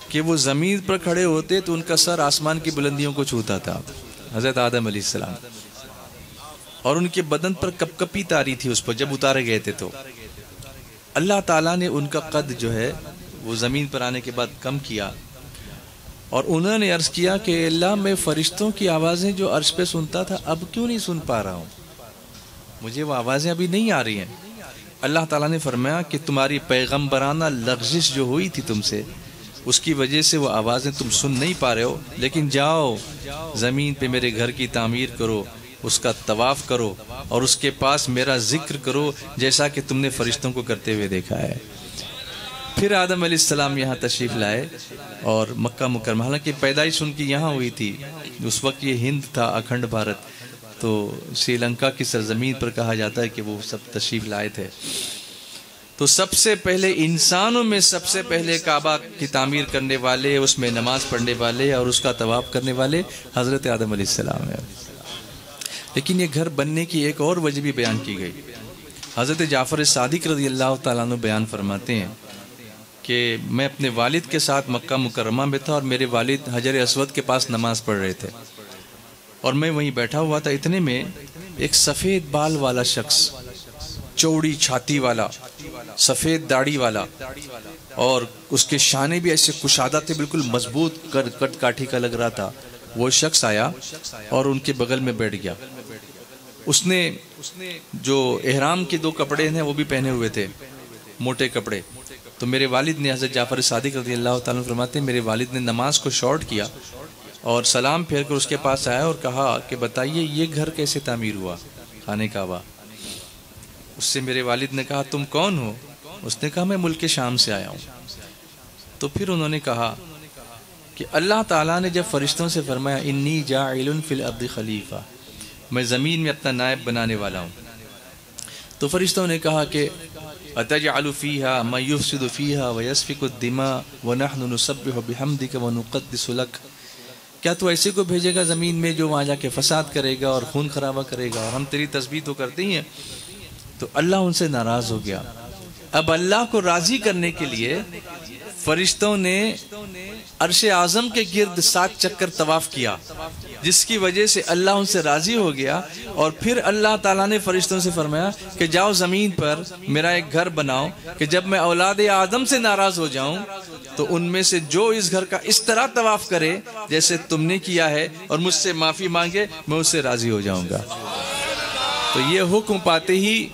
کہ وہ زمین پر کھڑے ہوتے تو ان کا سر آسمان کی بلندیوں کو چھوتا تھا، حضرت آدم علیہ السلام، اور ان کے بدن پر کپ کپی تاری تھی اس پر جب اتارے گئے تھے۔ تو اللہ تعالیٰ نے ان کا قد جو ہے وہ زمین پر آنے کے بعد کم کیا، اور انہوں نے عرض کیا کہ اللہ میں فرشتوں کی آوازیں جو عرش پہ سنتا تھا اب کیوں نہیں سن پا رہا ہوں، مجھے وہ آوازیں ابھی نہیں آ رہی ہیں۔ اللہ تعالیٰ نے فرمایا کہ تمہاری پیغمبرانہ لغزش جو ہوئی تھی تم سے، اس کی وجہ سے وہ آوازیں تم سن نہیں پا رہے ہو، لیکن جاؤ زمین پہ میرے گھر کی تعمیر کرو، اس کا طواف کرو اور اس کے پاس میرا ذکر کرو جیسا کہ تم نے فرشتوں کو کرتے ہوئے دیکھا ہے۔ پھر آدم علیہ السلام یہاں تشریف لائے اور مکہ مکرمہ، حالانکہ پیدائش ان کی یہاں ہوئی تھی، اس وقت یہ ہند تھا، اکھنڈ بھارت، تو سری لنکا کی سرزمین پر کہا جاتا ہے کہ وہ سب تشریف لائے تھے۔ تو سب سے پہلے انسانوں میں سب سے پہلے کعبہ کی تعمیر کرنے والے، اس میں نماز پڑھنے والے اور اس کا طواف کرنے والے حضرت آدم علیہ السلام ہے۔ لیکن یہ گھر بننے کی ایک اور وجہ بھی بیان کی گئی۔ حضرت جعفر صادق رضی اللہ تعالیٰ عنہ بیان فرماتے ہیں کہ میں اپنے والد کے ساتھ مکہ مکرمہ میں تھا، اور میرے والد حجر اسود کے پاس نماز پڑھ رہے تھے، اور میں وہیں بیٹھا ہوا تھا۔ اتنے میں ایک سفید بال والا شخص، چوڑی چھاتی والا، سفید داڑھی والا، اور اس کے شانے بھی ایسے کشادہ تھے، بالکل مضبوط کٹ کاٹھی کا لگ رہا تھا۔ وہ شخص آیا اور ان کے بغل میں بیٹھ گیا۔ اس نے جو احرام کے 2 کپڑے ہیں وہ بھی پہنے ہوئے تھے، موٹے کپڑے۔ تو میرے والد نے، حضرت جعفر صادق رضی اللہ تعالیٰ عنہ فرماتے ہیں، میرے والد نے نماز کو شارٹ کیا اور سلام پھیر کر اس کے پاس آیا اور کہا کہ بتائیے یہ گھر کیسے تعمیر ہوا، خانہ کعبہ؟ اس سے میرے والد نے کہا تم کون ہو؟ اس نے کہا میں ملک شام سے آیا ہوں۔ تو پھر انہوں نے کہا کہ اللہ تعالیٰ نے جب فرشتوں سے فرمایا انی جاعل فی الارض خلیفہ، میں زمین میں اپنا نائب بنانے والا ہوں، تو فرشتوں نے کہا کہ اتجعل فیہا من یفسد فیہا ویسفک الدماء ونحن نسبح بحمدک ونقدس لک، کیا تو ایسے کو بھیجے گا زمین میں جو وہاں جا کے فساد کرے گا اور خون خرابہ کرے گا، اور ہم تیری تسبیح تو کرتے ہی ہیں؟ تو اللہ ان سے ناراض ہو گیا۔ اب اللہ کو راضی کرنے کے لیے فرشتوں نے عرش اعظم کے گرد 7 چکر طواف کیا، جس کی وجہ سے اللہ ان سے راضی ہو گیا، اور پھر اللہ تعالیٰ نے فرشتوں سے فرمایا کہ جاؤ زمین پر میرا ایک گھر بناؤ کہ جب میں اولاد آدم سے ناراض ہو جاؤں تو ان میں سے جو اس گھر کا اس طرح طواف کرے جیسے تم نے کیا ہے اور مجھ سے معافی مانگے، میں اس سے راضی ہو جاؤں گا۔ تو یہ حکم پاتے ہی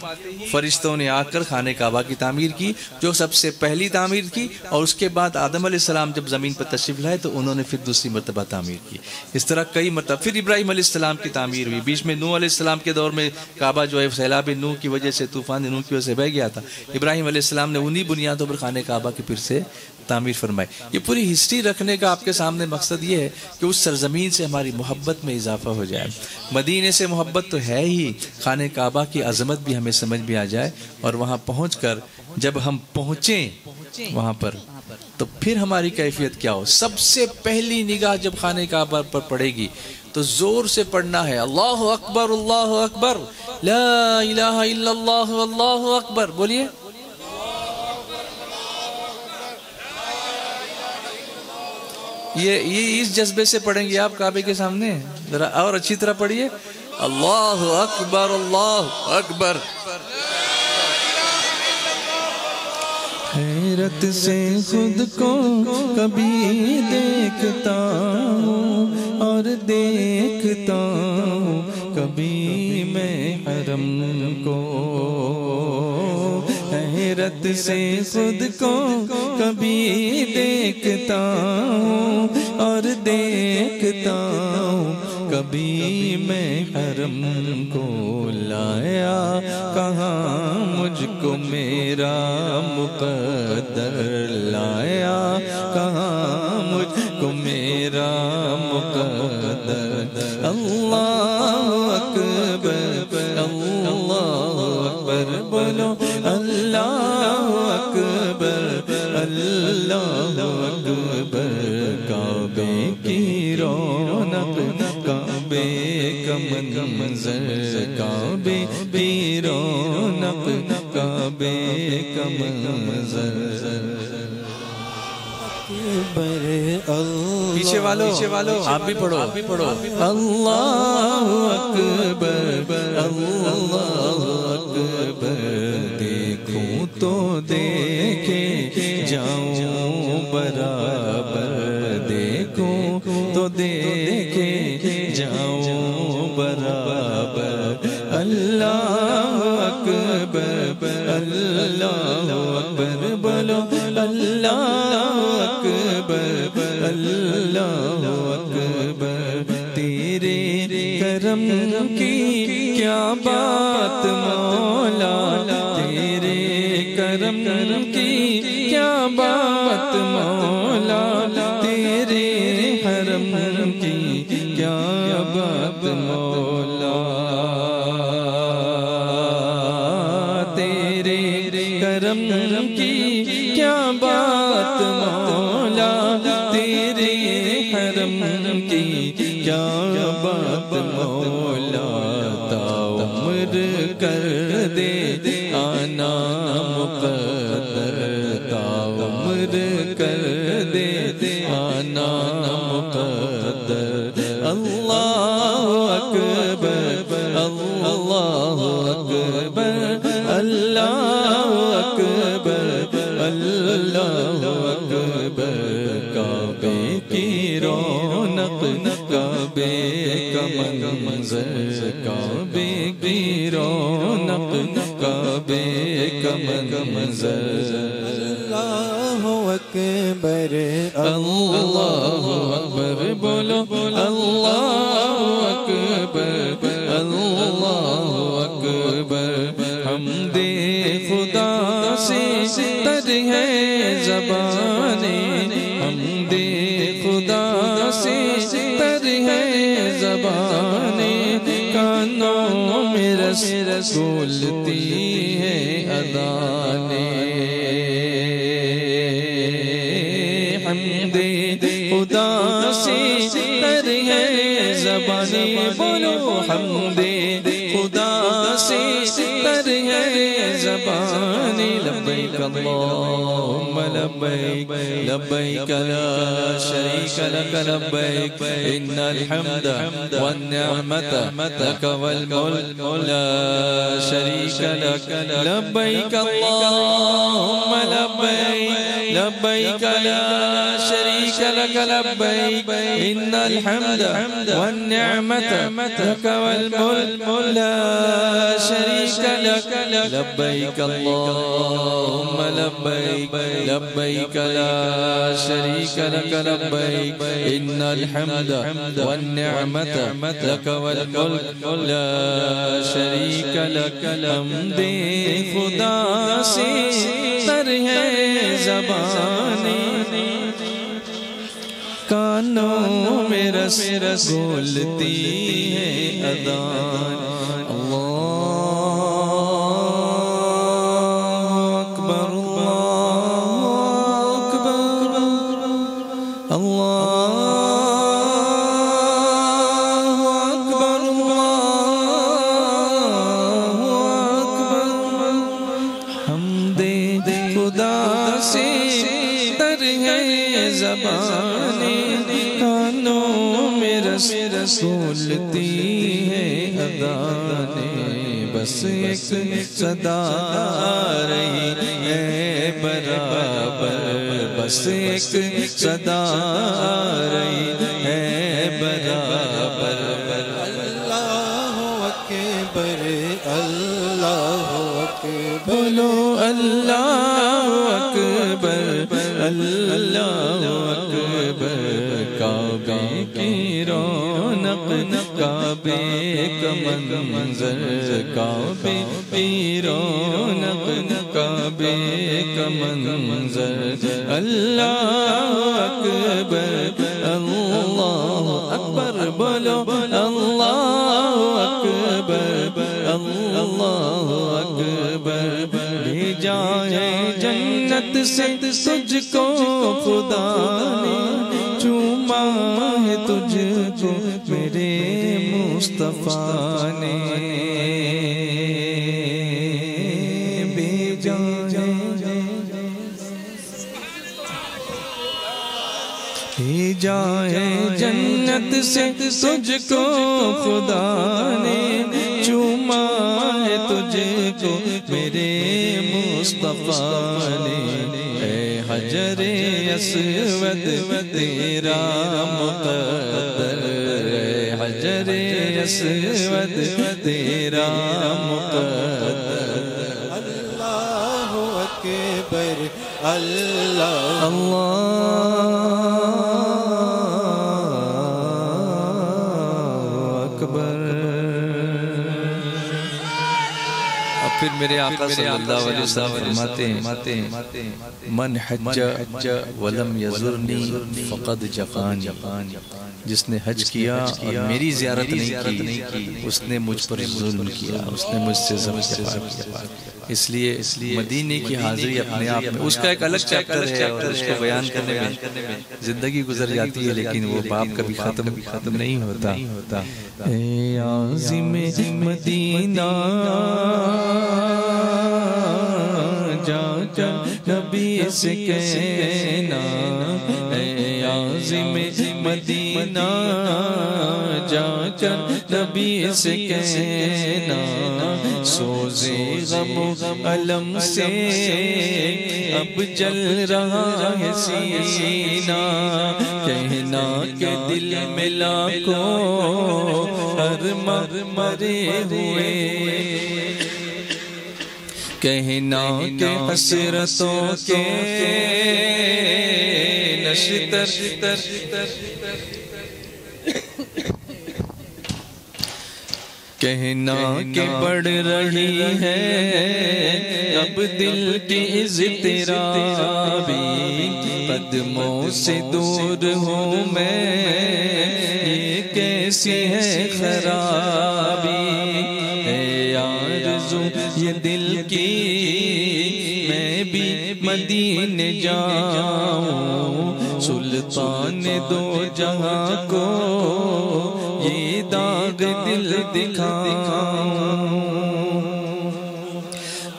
فرشتوں نے آ کر خانہ کعبہ کی تعمیر کی، جو سب سے پہلی تعمیر کی، اور اس کے بعد آدم علیہ السلام جب زمین پر تشریف لائے تو انہوں نے پھر دوسری مرتبہ تعمیر کی۔ اس طرح کئی مرتبہ پھر ابراہیم علیہ السلام کی تعمیر ہوئی، بیچ میں نوح علیہ السلام کے دور میں کعبہ جو ہے سیلاب نوح کی وجہ سے، طوفان نوح کی وجہ سے بہہ گیا تھا، ابراہیم علیہ السلام نے انہی بنیادوں پر خانہ کعبہ کی پھر سے تعمیر فرمائی۔ یہ پوری ہسٹری رکھنے کا آپ کے سامنے مقصد یہ ہے کہ اس سرزمین سے ہماری محبت میں اضافہ ہو جائے۔ مدینے سے محبت تو ہے ہی، خانہ کعبہ کی عظمت بھی ہمیں سمجھ بھی آ جائے، اور وہاں پہنچ کر جب ہم پہنچیں وہاں پر تو پھر ہماری کیفیت کیا ہو۔ سب سے پہلی نگاہ جب خانہ کعبہ پر پڑے گی تو زور سے پڑھنا ہے اللہ اکبر اللہ اکبر لا الہ الا اللہ اللہ اکبر، بولیے۔ یہ اس جذبے سے پڑھیں گے آپ کعبے کے سامنے، ذرا اور اچھی طرح پڑھیے اللہ اکبر اللہ اکبر۔ حیرت سے خود کو کبھی دیکھتا ہوں اور دیکھتا ہوں کبھی میں حرم کو، حیرت سے خود کو کبھی دیکھتا ہوں اور دیکھتا ہوں کبھی میں حرم کو لایا کہاں مجھ کو میرا مقدر لایا کہاں مجھ کو میرا مقدر اللہ اکبر اللہ اکبر بولو اللہ اکبر اللہ اکبر کعبے کی رونق کعبے کا منظر کعبے کی رونق کعبے کا منظر پیچھے والو آپ بھی پڑھو اللہ اکبر اللہ اکبر دیکھوں تو دیکھے جاؤں برابر دیکھوں تو دیکھے جاؤں برابر اللہ اکبر اللہ اکبر بولو اللہ اکبر اللہ اکبر تیرے کرم کی کیا بات مولا تیرے کرم کی کیا بات مولا تیرے حرم کی کیا بات مولا تیرے کرم کی کیا بات مولا تیرے حرم کی کیا بات مولا تا عمر کر دے آنا مقدر تا عمر کر دے آنا مقدر اللہ اکبر اللہ اکبر اللہ اکبر اللہ اکبر کعبے کی رونق کعبے کا منظر کعبے کی رونق کعبے کا منظر اللہ اکبر اللہ اکبر بولو اللہ اکبر اللہ اکبر حمد خدا سے تر ہے زبانیں حمد خدا سے تر ہے زبانیں کانوں میں رس گولتی ہے اذانیں حمد خدا سے تر ہے زبانیں بولو حمد خدا سے تر ہے زبانیں لبیک اللہم لبیک لبیک لا شریک لک لبیک ان الحمد والنعمت لک والملک لا شریک لک لبیک اللہم لبیک لبیک لا شریک لک لبیک ان الحمد والنعمت لک والملک لا شریک لک لبیک اللہم لبیک لبیک لا شریک لک لبیک ان الحمد والنعمت لک والملک لا شریک لک حمد خدا سے تر ہے زبانیں کانوں میں رس گولتی ہے اذان کانوں میں رسولتی ہے اذانیں بس ایک صدا رہی ہے برابر بس ایک صدا رہی ہے برابر اللہ اکبر اللہ اکبر بولو اللہ اکبر اللہ اکبر کعبے کی رونق رونق کعبے کا منظر کعبے کی رونق کعبے کا منظر اللہ اکبر اللہ اکبر بولو اللہ اکبر اللہ اکبر بھیجا ہے جنت سے تجھ کو خدا نے چوما ہے تجھ کو میرے مصطفیٰ نے بھیجا ہے جنت سے تجھ کو خدا نے چوما ہے تجھ کو میرے مصطفیٰ نے اے حجر اسود تیرا مقدر اے حجر اسود تیرا مقدر اللہ اکبر اللہ پھر میرے آقا صلی اللہ علیہ وسلم فرماتے ہیں من حج ولم یزرنی فقد جفانی جس نے حج کیا اور میری زیارت نہیں کی اس نے مجھ پر ظلم کیا اس نے مجھ سے جفا کیا اس لیے مدینے کی حاضری اپنے آپ میں اس کا ایک الگ چیپٹر ہے اور اس کو بیان کرنے میں زندگی گزر جاتی ہے لیکن وہ باب کبھی ختم نہیں ہوتا اے عازم مدینہ جا جا نبی سے کہنا اے عازم مدینہ جا جا نبی سے کہنا سوزے غم و علم سے اب جل رہا ہے سینہ کہنا کہ دل میں لاکھوں ہر مرے ہوئے کہنا کہ حسرتوں کے نشتر کہنا کہ بڑھ رہی ہے اب دل کی اضطرابی قدموں سے دور ہوں میں یہ کیسی ہے خرابی اے آرزو یہ دل کی میں بھی مدینے جاؤں سلطان دو جہاں کو یہ داغ دل دکھاؤں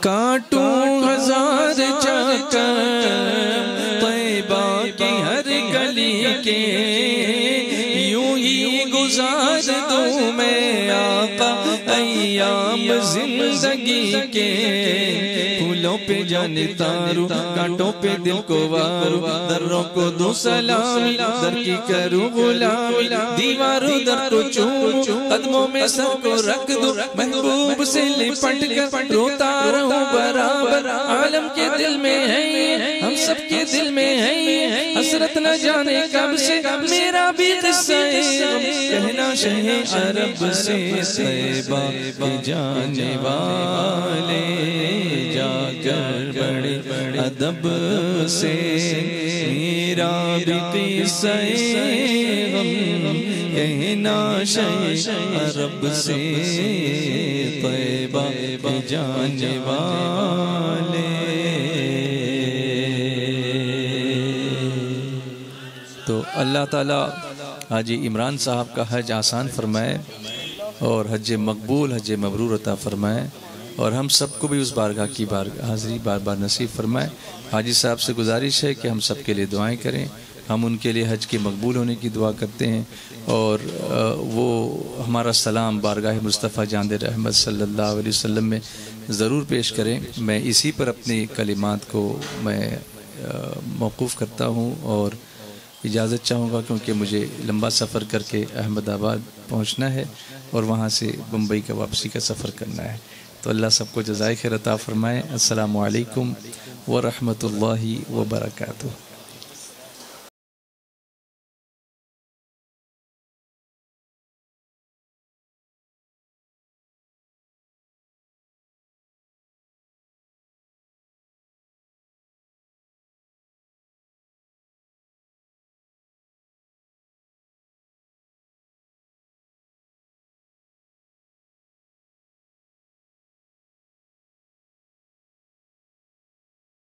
کاٹوں ہزار چکر طیبہ کی ہر گلی کے یوں ہی گزار دوں میں آقا ایام زندگی کے پھولوں پہ جانے تارو کانٹوں پہ دل کو وارو دروں کو دو سلامی در کی کروں غلامی دیواروں در کو چوموں قدموں میں سر کو رکھ دو محبوب سے لپٹ کر روتا رہوں برابر عالم کے دل میں ہے ہم سب کے دل میں ہے حسرت نہ جانے کب سے میرا بھی قصہ کہنا شہ عرب سے طیبہ کے جانے والے جا کر بڑے ادب سے میرا بھی قصہ غم کہنا شہ عرب سے طیبہ کے جانے والے تو اللہ تعالیٰ حاجی عمران صاحب کا حج آسان فرمائے اور حج مقبول حج مبرور عطا فرمائے اور ہم سب کو بھی اس بارگاہ کی حاضری بار بار نصیب فرمائے حاجی صاحب سے گزارش ہے کہ ہم سب کے لیے دعائیں کریں ہم ان کے لیے حج کے مقبول ہونے کی دعا کرتے ہیں اور وہ ہمارا سلام بارگاہ مصطفیٰ جاندِ رحمت صلی اللہ علیہ وسلم میں ضرور پیش کریں میں اسی پر اپنی کلمات کو میں موقوف کرتا ہوں اور اجازت چاہوں گا کیونکہ مجھے لمبا سفر کر کے احمد آباد پہنچنا ہے اور وہاں سے بمبئی کا واپسی کا سفر کرنا ہے تو اللہ سب کو جزائے خیر عطا فرمائے السلام علیکم ورحمۃ اللہ وبرکاتہ